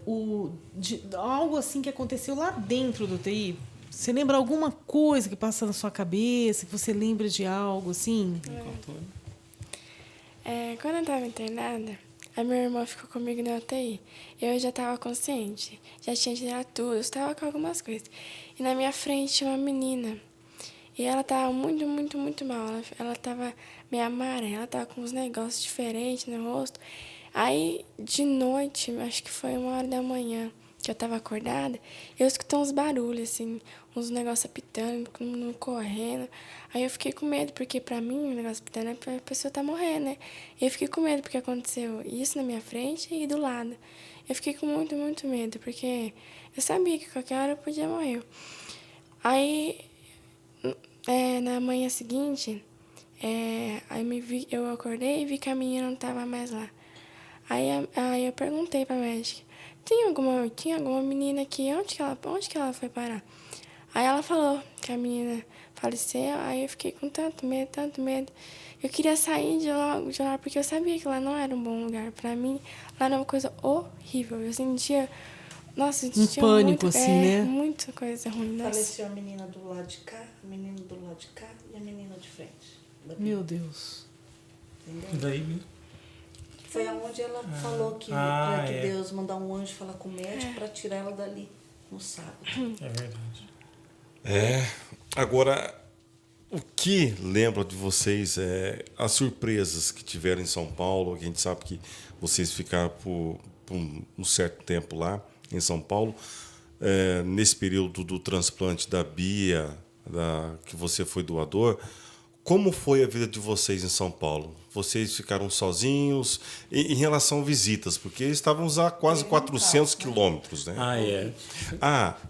de algo assim que aconteceu lá dentro do UTI? Você lembra alguma coisa que passa na sua cabeça, que você lembra de algo assim? Quando eu estava internada, a minha irmã ficou comigo na UTI. Eu já estava consciente, já tinha tirado tudo, eu estava com algumas coisas. E na minha frente tinha uma menina. E ela estava muito, muito, muito mal. Ela estava meio amarela, ela estava com uns negócios diferentes no rosto. Aí, de noite, acho que foi 1h da manhã, que eu estava acordada, eu escutei uns barulhos, assim, uns negócios apitando, correndo. Aí eu fiquei com medo, porque pra mim, o negócio apitando é pra pessoa tá morrendo, né? E eu fiquei com medo, porque aconteceu isso na minha frente e do lado. Eu fiquei com muito, muito medo, porque eu sabia que qualquer hora eu podia morrer. Aí, na manhã seguinte, eu acordei e vi que a menina não estava mais lá. Aí eu perguntei pra médica, tinha alguma menina aqui, onde que ela foi parar? Aí ela falou que a menina faleceu, aí eu fiquei com tanto medo. Eu queria sair de lá, porque eu sabia que lá não era um bom lugar. Pra mim, lá era uma coisa horrível. Eu sentia... Nossa, eu sentia pânico, muito, assim, né? Muita coisa ruim. Nossa. Faleceu a menina do lado de cá, a menina do lado de cá e a menina de frente. Meu Deus. Entendeu? E daí, Foi aonde ela falou que para que Deus mandar um anjo falar com o médico para tirar ela dali no sábado. é verdade. Agora, o que lembra de vocês as surpresas que tiveram em São Paulo? A gente sabe que vocês ficaram por um certo tempo lá em São Paulo, nesse período do transplante da Bia, que você foi doador. Como foi a vida de vocês em São Paulo? vocês ficaram sozinhos em relação a visitas, porque estávamos a quase 400 quilômetros, né?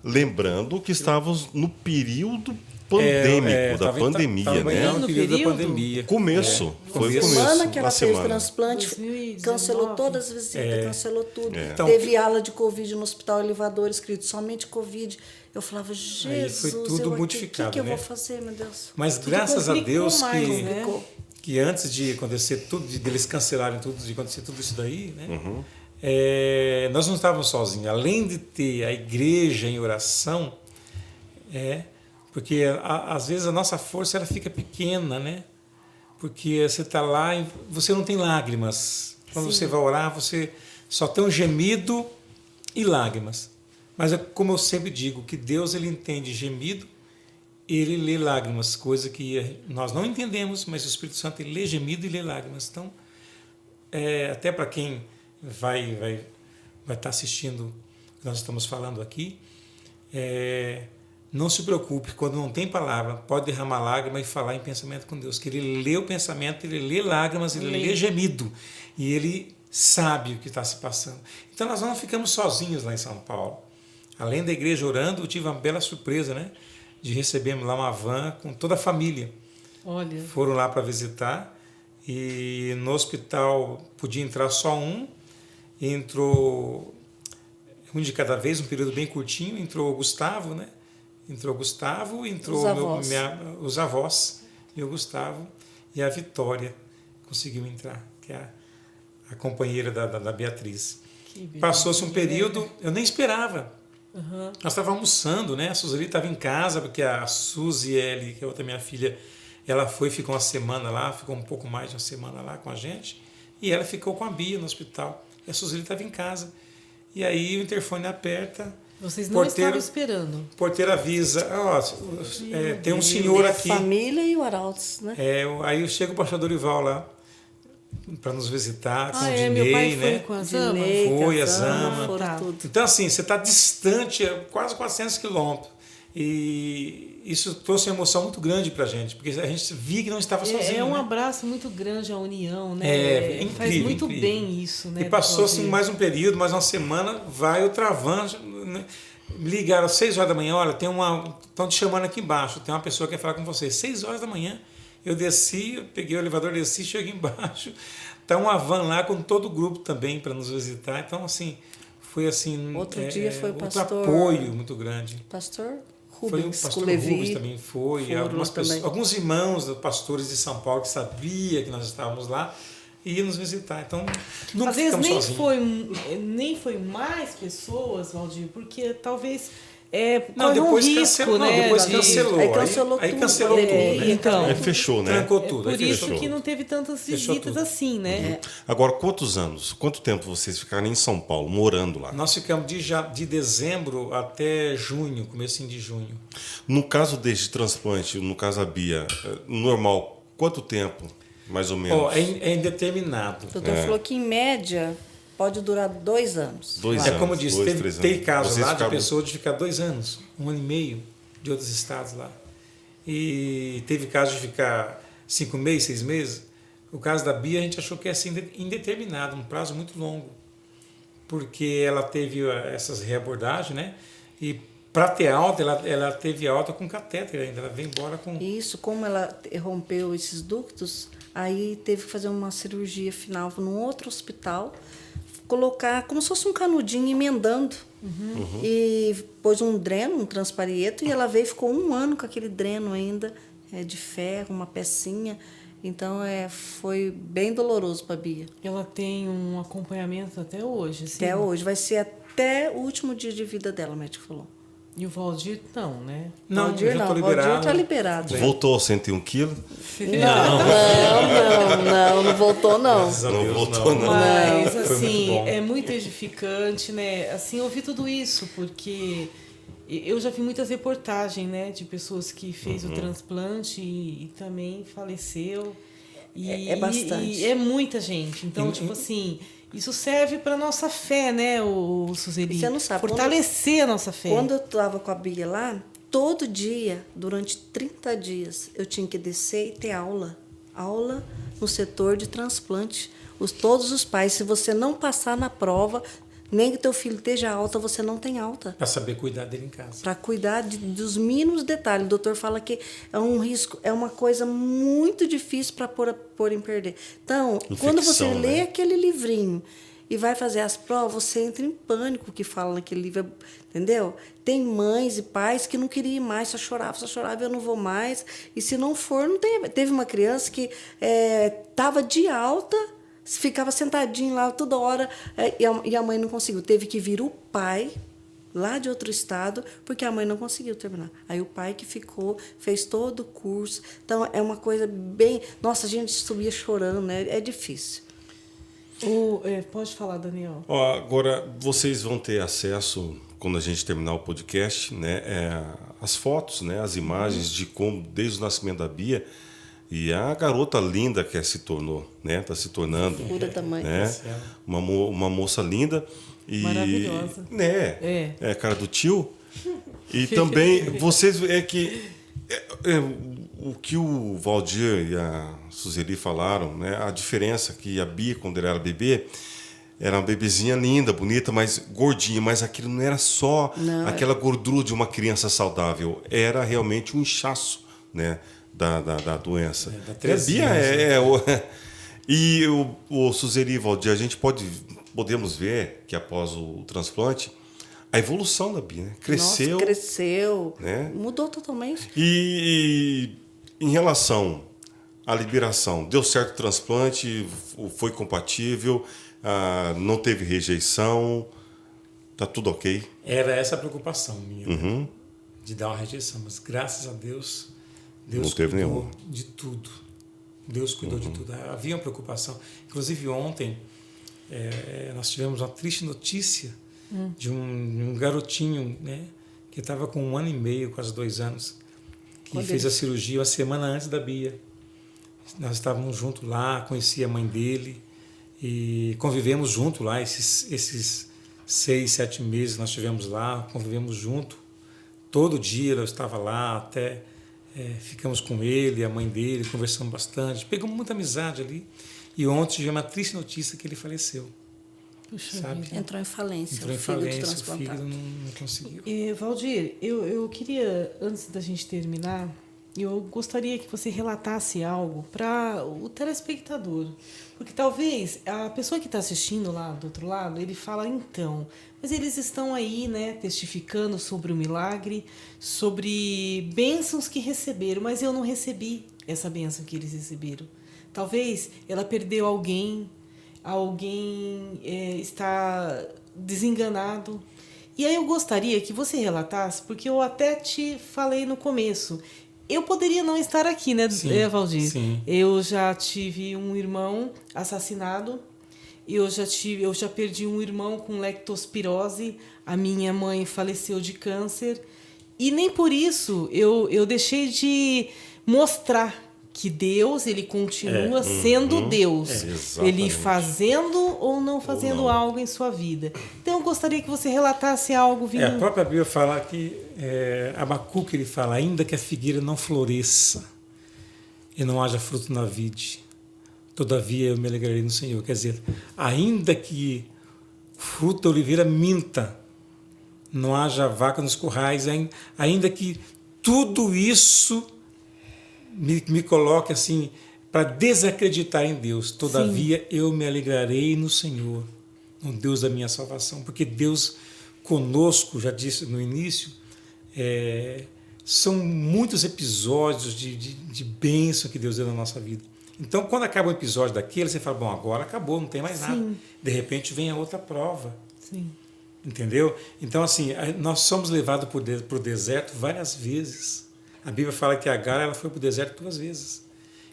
Lembrando que estávamos no período pandêmico, da pandemia, né? No período da pandemia. Começo. Foi o começo. Semana que ela na fez semana. transplante, 2019. cancelou todas as visitas, cancelou tudo. Então, Teve ala de Covid no hospital elevador, escrito somente Covid. Eu falava, Aí Jesus, foi tudo o que modificado, eu né? vou fazer, meu Deus? Mas graças a complicou Deus mais, que, né? que antes de acontecer tudo, de eles cancelarem tudo, de acontecer tudo isso daí, né? Nós não estávamos sozinhos. Além de ter a igreja em oração, porque às vezes a nossa força ela fica pequena, né? Porque você está lá e você não tem lágrimas. Quando você vai orar, você só tem um gemido e lágrimas. Mas como eu sempre digo, que Deus ele entende gemido e ele lê lágrimas, coisa que nós não entendemos, mas o Espírito Santo ele lê gemido e lê lágrimas. Então, até para quem vai estar assistindo o que nós estamos falando aqui, não se preocupe, quando não tem palavra, pode derramar lágrima e falar em pensamento com Deus, que ele lê o pensamento, ele lê lágrimas, ele lê gemido, e ele sabe o que está se passando. Então nós não ficamos sozinhos lá em São Paulo. Além da igreja orando, eu tive uma bela surpresa, né? De recebermos lá uma van com toda a família. Olha. Foram lá para visitar, e no hospital podia entrar só um, entrou um de cada vez, um período bem curtinho, entrou o Gustavo, né? Entrou os avós e o Gustavo, e a Vitória conseguiu entrar, que é a companheira da Beatriz. Passou-se um período, eu nem esperava. Nós estávamos almoçando, né? A Suzeli estava em casa, porque a Suzy, que é outra minha filha, ela ficou uma semana lá, ficou um pouco mais de uma semana lá com a gente, e ela ficou com a Bia no hospital. E a Suzeli estava em casa. E aí o interfone aperta. Vocês não estavam esperando. O porteiro avisa, tem um senhor aqui. A família e o Arautos, né? Aí chega o pastor Dorival lá para nos visitar, com o Dinei, meu pai né? foi com a Zama? Foi a Zama. Foram tudo. Então, assim, você está distante, quase 400 quilômetros. E isso trouxe uma emoção muito grande para a gente, porque a gente via que não estava sozinho. É um né? abraço muito grande, a união, né? Incrível, faz muito incrível. bem isso, né? E passou assim mais um período, mais uma semana, vai outra van, né? Me ligaram às 6 horas da manhã, olha, estão te chamando aqui embaixo, tem uma pessoa que quer falar com você. 6 horas da manhã, eu desci, eu peguei o elevador, desci, cheguei embaixo, está uma van lá com todo o grupo também para nos visitar. Então, assim, foi assim... Outro dia foi o outro pastor... apoio muito grande. Pastor Foi o Rubens, pastor com Levi. Rubens também foi, alguns irmãos, pastores de São Paulo que sabia que nós estávamos lá, iam nos visitar. Então, nunca Às vezes ficamos nem foi mais pessoas, Valdir, porque talvez Não, corre depois risco, cancelou, né? depois de- cancelou. Aí tudo, cancelou tudo. né? Então, Aí fechou, né? Trancou tudo. por aí isso fechou. que não teve tantas Fechou visitas tudo. assim, né? Agora, quanto tempo vocês ficaram em São Paulo, morando lá? Nós ficamos de dezembro até junho, comecinho de junho. No caso deste transplante, no caso da Bia, normal, quanto tempo, mais ou menos? É indeterminado. O doutor falou que, em média, pode durar 2 anos. 2 É anos. como eu disse, 2, 3 tem anos. casos Vocês lá de ficavam- pessoas de ficar 2 anos, 1 ano e meio, de outros estados lá. E teve casos de ficar 5 meses, 6 meses. O caso da Bia, a gente achou que ia ser indeterminado, um prazo muito longo. Porque ela teve essas reabordagens, né? E para ter alta, ela teve alta com catéter ainda. Ela veio embora com... Isso, como ela rompeu esses ductos, aí teve que fazer uma cirurgia final num outro hospital, colocar como se fosse um canudinho emendando. E pôs um dreno, um transparieto, e ela veio e ficou 1 ano com aquele dreno ainda, de ferro, uma pecinha. Então foi bem doloroso para a Bia. Ela tem um acompanhamento até hoje, assim. Até hoje, vai ser até o último dia de vida dela, o médico falou. E o Valdir não, né? Não, Valdir eu já tô não, Valdir liberado. está liberado. Voltou aos 101 quilos? Não voltou não. Graças a Não Deus, voltou, não. Mas, Foi muito assim, bom. é muito edificante, né? Assim, ouvir tudo isso, porque eu já vi muitas reportagens, né? De pessoas que fez o transplante e também faleceu. E, É bastante. E é muita gente. Então, tipo assim, isso serve para nossa fé, né, o Suzeli? Você não sabe, fortalecer a nossa fé. Quando eu estava com a Bia lá, todo dia, durante 30 dias, eu tinha que descer e ter aula. aula no setor de transplante. Todos os pais, se você não passar na prova, nem que teu filho esteja alta, você não tem alta. Para saber cuidar dele em casa. Para cuidar dos mínimos detalhes. O doutor fala que é um risco, é uma coisa muito difícil para pôr em perder. Então, quando você lê aquele livrinho e vai fazer as provas, você entra em pânico, que fala naquele livro, entendeu? Tem mães e pais que não queriam ir mais, só chorava, eu não vou mais. E se não for, não tem. Teve uma criança que estava de alta, ficava sentadinho lá toda hora, e a mãe não conseguiu. Teve que vir o pai, lá de outro estado, porque a mãe não conseguiu terminar. Aí o pai que ficou, fez todo o curso. Então, é uma coisa bem... Nossa, a gente subia chorando, né? É difícil. Pode falar, Daniel. Agora, vocês vão ter acesso, quando a gente terminar o podcast, né, as fotos, né, as imagens de como, desde o nascimento da Bia, e a garota linda que se tornou, né? Está se tornando. Figura da mãe. Né? Uma moça linda. E, maravilhosa. Né? É a cara do tio. E também, vocês... o que o Valdir e a Suzeli falaram, né? A diferença que a Bia, quando ela era bebê, era uma bebezinha linda, bonita, mas gordinha. Mas aquilo não era só aquela gordura de uma criança saudável. Era realmente um inchaço, né? Da doença. Da a Bia e o Suzeli e o Valdir, a gente podemos ver que após o transplante, a evolução da Bia, né? Cresceu. Nossa, cresceu. Né? Mudou totalmente. E em relação à liberação, deu certo o transplante, foi compatível, não teve rejeição, tá tudo ok? Era essa a preocupação minha, né? De dar uma rejeição, mas graças a Deus cuidou de tudo. Deus cuidou de tudo. Havia uma preocupação. Inclusive ontem nós tivemos uma triste notícia de um garotinho, né, que estava com 1 ano e meio, quase 2 anos, que fez a cirurgia uma semana antes da Bia. Nós estávamos juntos lá, conheci a mãe dele e convivemos junto lá esses 6, 7 meses nós tivemos lá, convivemos junto. Todo dia eu estava lá, até ficamos com ele, a mãe dele, conversamos bastante, pegamos muita amizade ali. E ontem tivemos uma triste notícia que ele faleceu. Puxa sabe? vida. Entrou em falência. Entrou em falência, o fígado não conseguiu. Valdir, eu queria, antes da gente terminar, eu gostaria que você relatasse algo para o telespectador. Porque talvez a pessoa que está assistindo lá do outro lado, ele fala, então, mas eles estão aí, né, testificando sobre o milagre, sobre bênçãos que receberam, mas eu não recebi essa bênção que eles receberam. Talvez ela perdeu alguém está desenganado. E aí eu gostaria que você relatasse, porque eu até te falei no começo, eu poderia não estar aqui, né, Valdir? Sim. Eu já tive um irmão assassinado, eu já perdi um irmão com leptospirose, a minha mãe faleceu de câncer, e nem por isso eu deixei de mostrar que Deus, ele continua sendo Deus. Ele fazendo ou não fazendo algo em sua vida. Então, eu gostaria que você relatasse algo. A própria Bíblia fala que, Abacuque, ele fala, ainda que a figueira não floresça e não haja fruto na vide, todavia eu me alegrarei no Senhor. Quer dizer, ainda que o fruto da oliveira minta, não haja vaca nos currais, ainda que tudo isso me coloque assim para desacreditar em Deus. Todavia eu me alegrarei no Senhor, no Deus da minha salvação, porque Deus conosco, já disse no início, são muitos episódios de bênção que Deus deu na nossa vida. Então, quando acaba um episódio daquele, você fala, bom, agora acabou, não tem mais nada. De repente vem a outra prova. Sim. Entendeu? Então, assim, nós somos levados para o deserto várias vezes. A Bíblia fala que Agar ela foi para o deserto 2 vezes.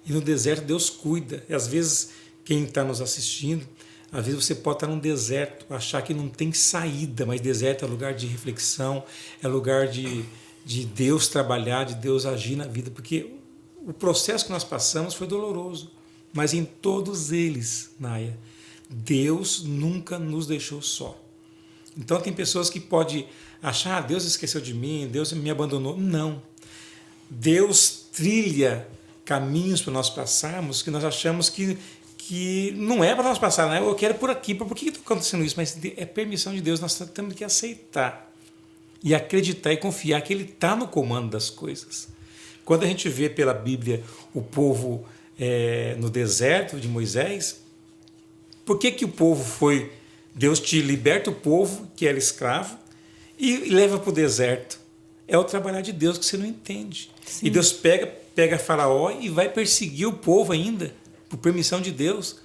E no deserto Deus cuida. E às vezes, quem está nos assistindo, às vezes você pode estar num deserto, achar que não tem saída, mas deserto é lugar de reflexão, é lugar de Deus trabalhar, de Deus agir na vida. Porque o processo que nós passamos foi doloroso. Mas em todos eles, Naya, Deus nunca nos deixou só. Então tem pessoas que podem achar, Deus esqueceu de mim, Deus me abandonou. Não. Deus trilha caminhos para nós passarmos que nós achamos que não é para nós passar, né? Eu quero por aqui, por que está acontecendo isso? Mas é permissão de Deus, nós temos que aceitar e acreditar e confiar que Ele está no comando das coisas. Quando a gente vê pela Bíblia o povo no deserto de Moisés, por que o povo foi... Deus te liberta o povo, que era escravo, e leva para o deserto. É o trabalhar de Deus que você não entende. Sim. E Deus pega Faraó e vai perseguir o povo ainda, por permissão de Deus.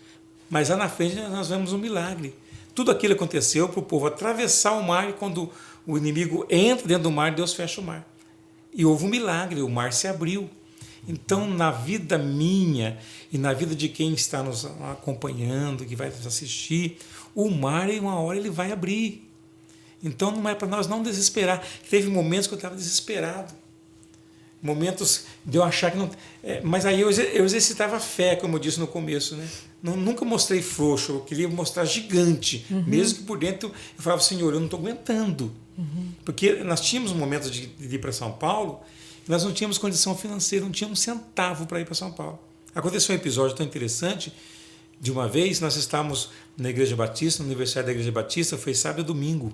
Mas lá na frente nós vemos um milagre. Tudo aquilo aconteceu para o povo atravessar o mar, e quando o inimigo entra dentro do mar, Deus fecha o mar. E houve um milagre, o mar se abriu. Então, na vida minha e na vida de quem está nos acompanhando, que vai nos assistir, o mar, em uma hora, ele vai abrir. Então, não é para nós não desesperar. Teve momentos que eu estava desesperado. Momentos de eu achar que não... mas aí eu exercitava a fé, como eu disse no começo, né? Nunca mostrei frouxo, eu queria mostrar gigante. Mesmo que por dentro eu falava, Senhor, eu não estou aguentando. Porque nós tínhamos momentos de ir para São Paulo, e nós não tínhamos condição financeira, não tínhamos um centavo para ir para São Paulo. Aconteceu um episódio tão interessante, de uma vez nós estávamos na Igreja Batista, no aniversário da Igreja Batista, foi sábado e domingo.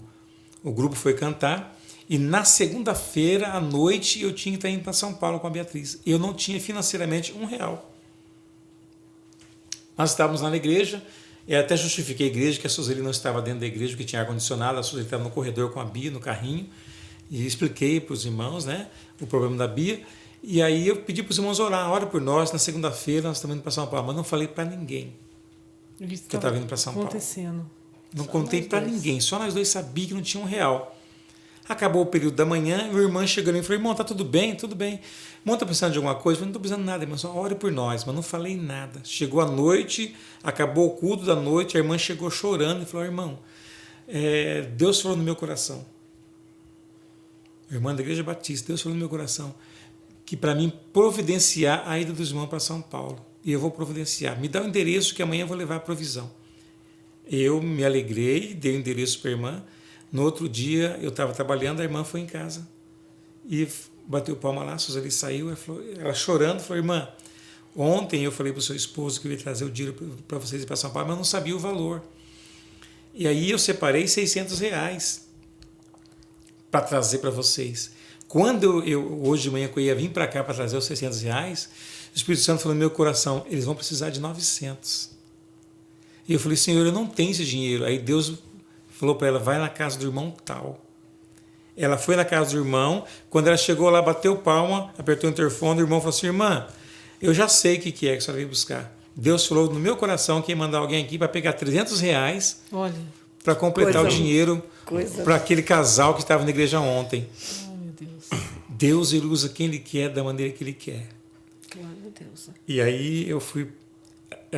O grupo foi cantar, e na segunda-feira à noite eu tinha que estar indo para São Paulo com a Beatriz. Eu não tinha financeiramente R$1. Nós estávamos lá na igreja, eu até justifiquei a igreja, que a Suzeli não estava dentro da igreja, porque tinha ar-condicionado, a Suzeli estava no corredor com a Bia, no carrinho, e expliquei para os irmãos, né, o problema da Bia, e aí eu pedi para os irmãos orar, ora por nós, na segunda-feira nós estamos indo para São Paulo, mas não falei para ninguém que eu estava indo para São Paulo. Não contei para ninguém, só nós dois sabíamos que não tinha R$1. Acabou o período da manhã, e o irmão chegou e falou, irmão, tá tudo bem? Tudo bem. Irmão, tá precisando de alguma coisa? Eu falei, não estou precisando de nada, irmão, só ore por nós. Mas não falei nada. Chegou a noite, acabou o culto da noite, a irmã chegou chorando e falou, irmão, Deus falou no meu coração. Irmã da Igreja Batista, Deus falou no meu coração que para mim providenciar a ida dos irmãos para São Paulo. E eu vou providenciar. Me dá o endereço que amanhã eu vou levar a provisão. Eu me alegrei, dei o endereço para a irmã. No outro dia, eu estava trabalhando, a irmã foi em casa e bateu palma lá, a Suzeli saiu, ela chorando, falou, irmã, ontem eu falei para o seu esposo que eu ia trazer o dinheiro para vocês ir para São Paulo, mas eu não sabia o valor. E aí eu separei R$600 para trazer para vocês. Quando eu hoje de manhã, que eu ia vir para cá para trazer os R$600, o Espírito Santo falou no meu coração, eles vão precisar de 900. E eu falei, Senhor, eu não tenho esse dinheiro. Aí Deus falou para ela, vai na casa do irmão tal. Ela foi na casa do irmão, quando ela chegou lá, bateu palma, apertou o interfone, o irmão falou assim, irmã, eu já sei o que é que a senhora veio buscar. Deus falou no meu coração que ia mandar alguém aqui para pegar R$300 para completar o dinheiro para aquele casal que estava na igreja ontem. Oh, meu Deus. Deus, ele usa quem ele quer, da maneira que ele quer. Glória a Deus. E aí eu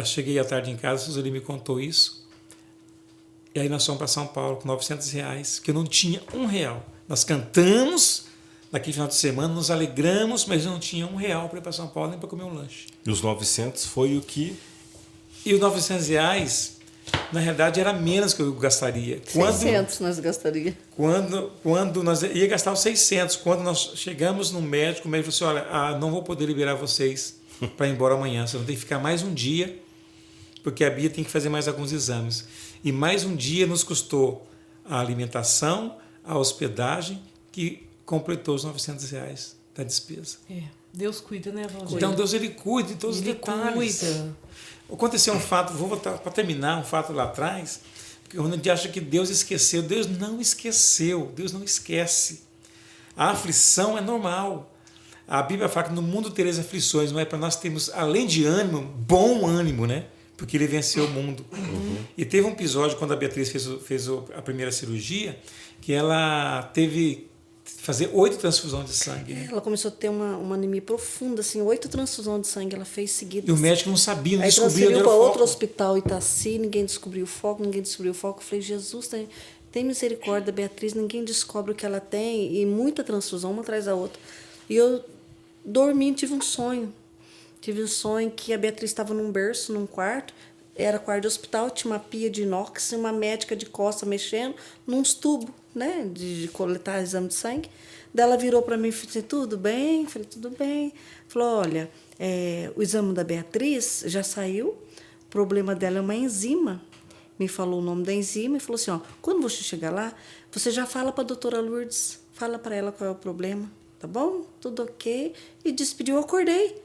cheguei à tarde em casa, ele me contou isso. E aí nós fomos para São Paulo com R$900, que eu não tinha R$1. Nós cantamos naquele final de semana, nos alegramos, mas eu não tinha R$1 para ir para São Paulo nem para comer um lanche. E os 900 foi o que... E os R$900, na realidade, era menos que eu gastaria. 600 nós gastaria. Quando nós ia gastar os 600, quando nós chegamos no médico, o médico falou assim, olha, não vou poder liberar vocês para ir embora amanhã, vocês vão ter que ficar mais um dia, porque a Bia tem que fazer mais alguns exames. E mais um dia nos custou a alimentação, a hospedagem, que completou os R$900 da despesa. Deus cuida, né, Valdir? Então Deus, ele cuida de todos os detalhes. Cuida. Aconteceu um fato, vou voltar para terminar, um fato lá atrás, porque quando a gente acha que Deus esqueceu, Deus não esqueceu, Deus não esquece. A aflição é normal. A Bíblia fala que no mundo tereis aflições, mas para nós termos, além de ânimo, bom ânimo, né? Porque ele venceu o mundo. E teve um episódio, quando a Beatriz fez a primeira cirurgia, que ela teve que fazer 8 transfusões de sangue. Né? Ela começou a ter uma anemia profunda, assim, 8 transfusões de sangue ela fez seguidas. E o médico não sabia, não descobriu. Aí transferiu para outro hospital, Itaci, ninguém descobriu o foco. Eu falei, Jesus, tem misericórdia, Beatriz, ninguém descobre o que ela tem, e muita transfusão, uma atrás da outra. E eu dormi, tive um sonho que a Beatriz estava num berço, num quarto, era quarto de hospital, tinha uma pia de inox e uma médica de costa mexendo nos tubos, né, de coletar exame de sangue. Daí ela virou para mim e falou assim, tudo bem? Falei, tudo bem. Falou, olha, o exame da Beatriz já saiu, o problema dela é uma enzima. Me falou o nome da enzima e falou assim, ó, quando você chegar lá, você já fala para a doutora Lourdes, fala para ela qual é o problema, tá bom? Tudo ok. E despediu, eu acordei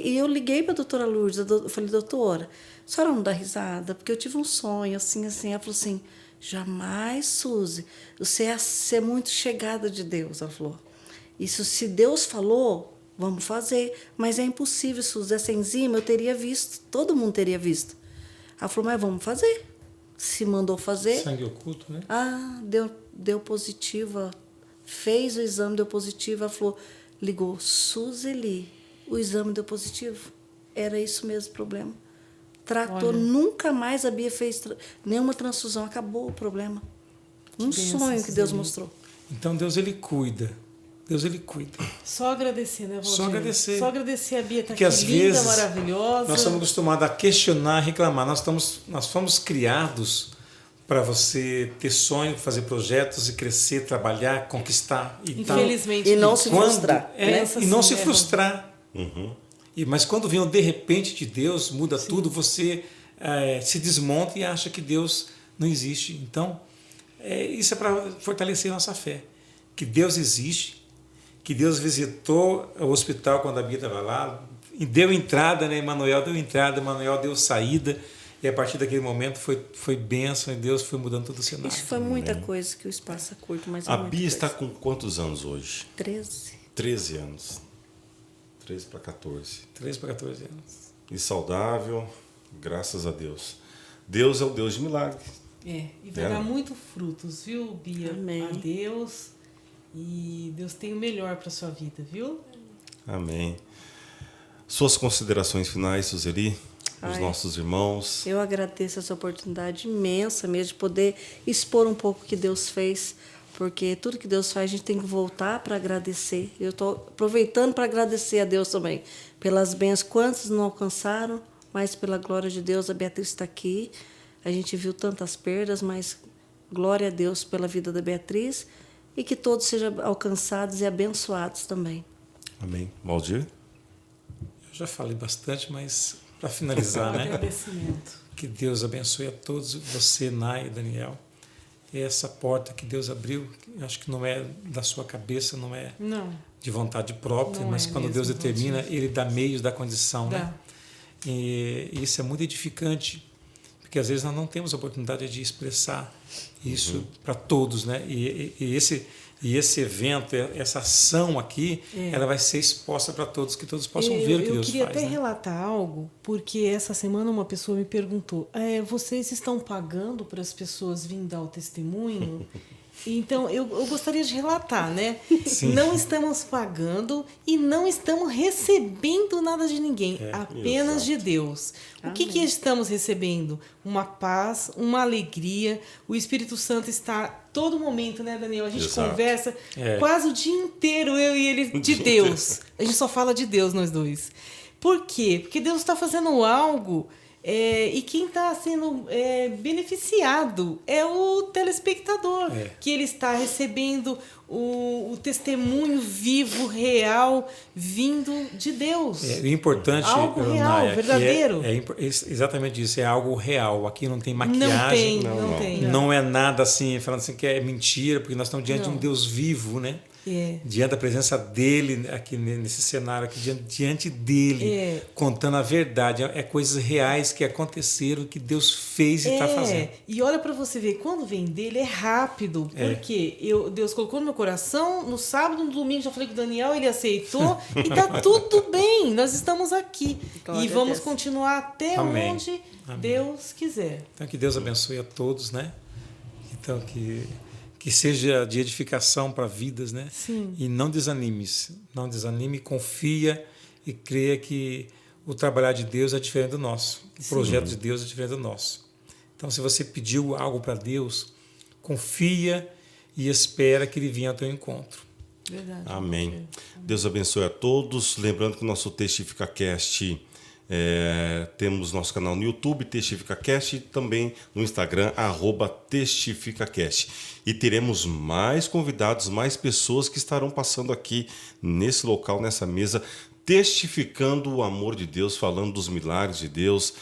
e eu liguei para a doutora Lourdes, eu falei, doutora, a senhora não dá risada? Porque eu tive um sonho, assim. Ela falou assim, jamais, Suzy, você é muito chegada de Deus. Ela falou, isso se Deus falou, vamos fazer. Mas é impossível, Suzy, essa enzima eu teria visto, todo mundo teria visto. Ela falou, mas vamos fazer. Se mandou fazer. Sangue oculto, né? Ah, deu positiva. Fez o exame, deu positivo. Ela falou, ligou, Suzeli, o exame deu positivo. Era isso mesmo o problema. Tratou, nunca mais a Bia fez nenhuma transfusão, acabou o problema. Um sonho que Deus mostrou. Então Deus, ele cuida. Deus, ele cuida. Só agradecer, né, Valdir? Só agradecer. Só agradecer a Bia, tá Porque aqui às linda, vezes maravilhosa. nós estamos acostumados a questionar, reclamar. Nós fomos criados para você ter sonho, fazer projetos e crescer, trabalhar, conquistar e tal. Infelizmente. E não se Quando- frustrar. Pensa e não assim, se né, frustrar. Mas quando vem o de repente de Deus, muda tudo, você se desmonta e acha que Deus não existe. Então, isso é para fortalecer nossa fé. Que Deus existe, que Deus visitou o hospital quando a Bia estava lá, e deu entrada, né? Emanuel deu entrada, Emanuel deu saída, e a partir daquele momento foi bênção, e Deus foi mudando todo o cenário. Isso foi muita coisa que o espaço é curto, mas é A muita Bia está coisa. com quantos anos hoje? 13. 13 anos. 13 para 14. 13 para 14 anos. E saudável, graças a Deus. Deus é o Deus de milagres. E vai É. dar muito frutos, viu, Bia? Amém. A Deus. E Deus tem o melhor para sua vida, viu? Amém. Suas considerações finais, Suzeli, os Ai. nossos irmãos. Eu agradeço essa oportunidade imensa mesmo de poder expor um pouco o que Deus fez, porque tudo que Deus faz a gente tem que voltar para agradecer. Eu estou aproveitando para agradecer a Deus também pelas bênçãos. Quantos não alcançaram, mas pela glória de Deus a Beatriz está aqui. A gente viu tantas perdas, mas glória a Deus pela vida da Beatriz e que todos sejam alcançados e abençoados também. Amém. Valdir? Eu já falei bastante, mas para finalizar, né? Agradecimento. Que Deus abençoe a todos, você, Nai e Daniel. Essa porta que Deus abriu, acho que não é da sua cabeça, não é Não, de vontade própria, Não mas é quando mesmo, Deus determina, Valdir. Ele dá meios, dá condição. dá. Né? E isso é muito edificante, porque às vezes nós não temos a oportunidade de expressar isso para todos. Né? E esse evento, essa ação aqui, ela vai ser exposta para todos, que todos possam ver o que Eu Deus queria faz. até Né? relatar algo, porque essa semana uma pessoa me perguntou: vocês estão pagando para as pessoas virem dar o testemunho? Então, eu gostaria de relatar, né? Sim. Não estamos pagando e não estamos recebendo nada de ninguém, apenas de Deus. O que estamos recebendo? Uma paz, uma alegria. O Espírito Santo está todo momento, né, Daniel? A gente Exato. conversa quase o dia inteiro, eu e ele, de Deus. A gente só fala de Deus, nós dois. Por quê? Porque Deus está fazendo algo e quem está sendo beneficiado é o telespectador, que ele está recebendo o testemunho vivo, real, vindo de Deus. O importante, Algo real, Naya, que verdadeiro. é exatamente isso, é algo real. Aqui não tem maquiagem, Não tem. não é nada assim, falando assim que é mentira, porque nós estamos diante de um Deus vivo, né? Diante da presença dele aqui nesse cenário, aqui diante dele, contando a verdade. É coisas reais que aconteceram, que Deus fez e está fazendo. E olha para você ver, quando vem dele é rápido, porque Deus colocou no meu coração, no sábado, no domingo, já falei com o Daniel, ele aceitou, e tá tudo bem, nós estamos aqui. Glória E a vamos Deus. continuar até Amém. onde Amém. Deus quiser. Então, que Deus abençoe a todos, né? Então, que seja de edificação para vidas, né? Sim. E não desanimes. Não desanime, confia e creia que o trabalhar de Deus é diferente do nosso. O projeto de Deus é diferente do nosso. Então, se você pediu algo para Deus, confia e espera que Ele venha ao teu encontro. Verdade. Amém. Deus abençoe a todos. Lembrando que o nosso Testifica Cast Temos nosso canal no YouTube, TestificaCast, e também no Instagram, @TestificaCast. E teremos mais convidados, mais pessoas que estarão passando aqui nesse local, nessa mesa, testificando o amor de Deus, falando dos milagres de Deus.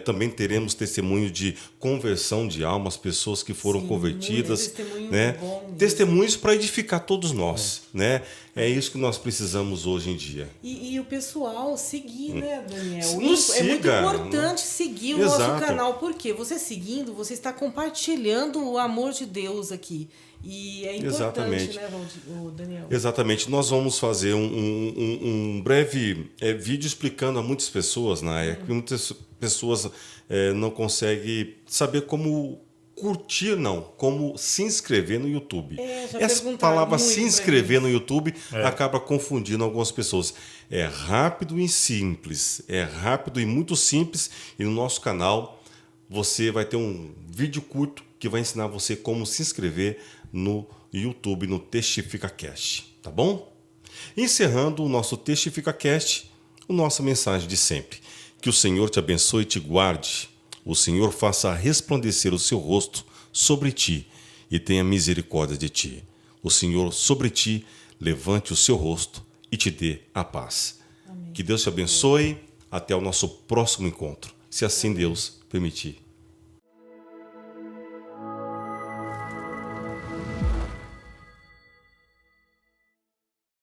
Também teremos testemunho de conversão de almas, pessoas que foram convertidas. Testemunho né? bom mesmo. Testemunhos para edificar todos nós. Né? É isso que nós precisamos hoje em dia. E o pessoal seguir, né, Daniel? Nos É muito siga, importante seguir o Exato. nosso canal, porque você seguindo, você está compartilhando o amor de Deus aqui. E é importante, Exatamente. né, o Daniel? Exatamente. Nós vamos fazer um breve vídeo explicando a muitas pessoas, né, que muitas pessoas não conseguem saber como curtir, não, como se inscrever no YouTube. Já Essa perguntaram palavra muito se pra inscrever no YouTube acaba confundindo algumas pessoas. É rápido e simples. É rápido e muito simples. E no nosso canal você vai ter um vídeo curto que vai ensinar você como se inscrever no YouTube, no TestificaCast. Tá bom? Encerrando o nosso TestificaCast, a nossa mensagem de sempre. Que o Senhor te abençoe e te guarde. O Senhor faça resplandecer o seu rosto sobre ti e tenha misericórdia de ti. O Senhor sobre ti levante o seu rosto e te dê a paz. Amém. Que Deus te abençoe. Até o nosso próximo encontro, se assim Deus permitir.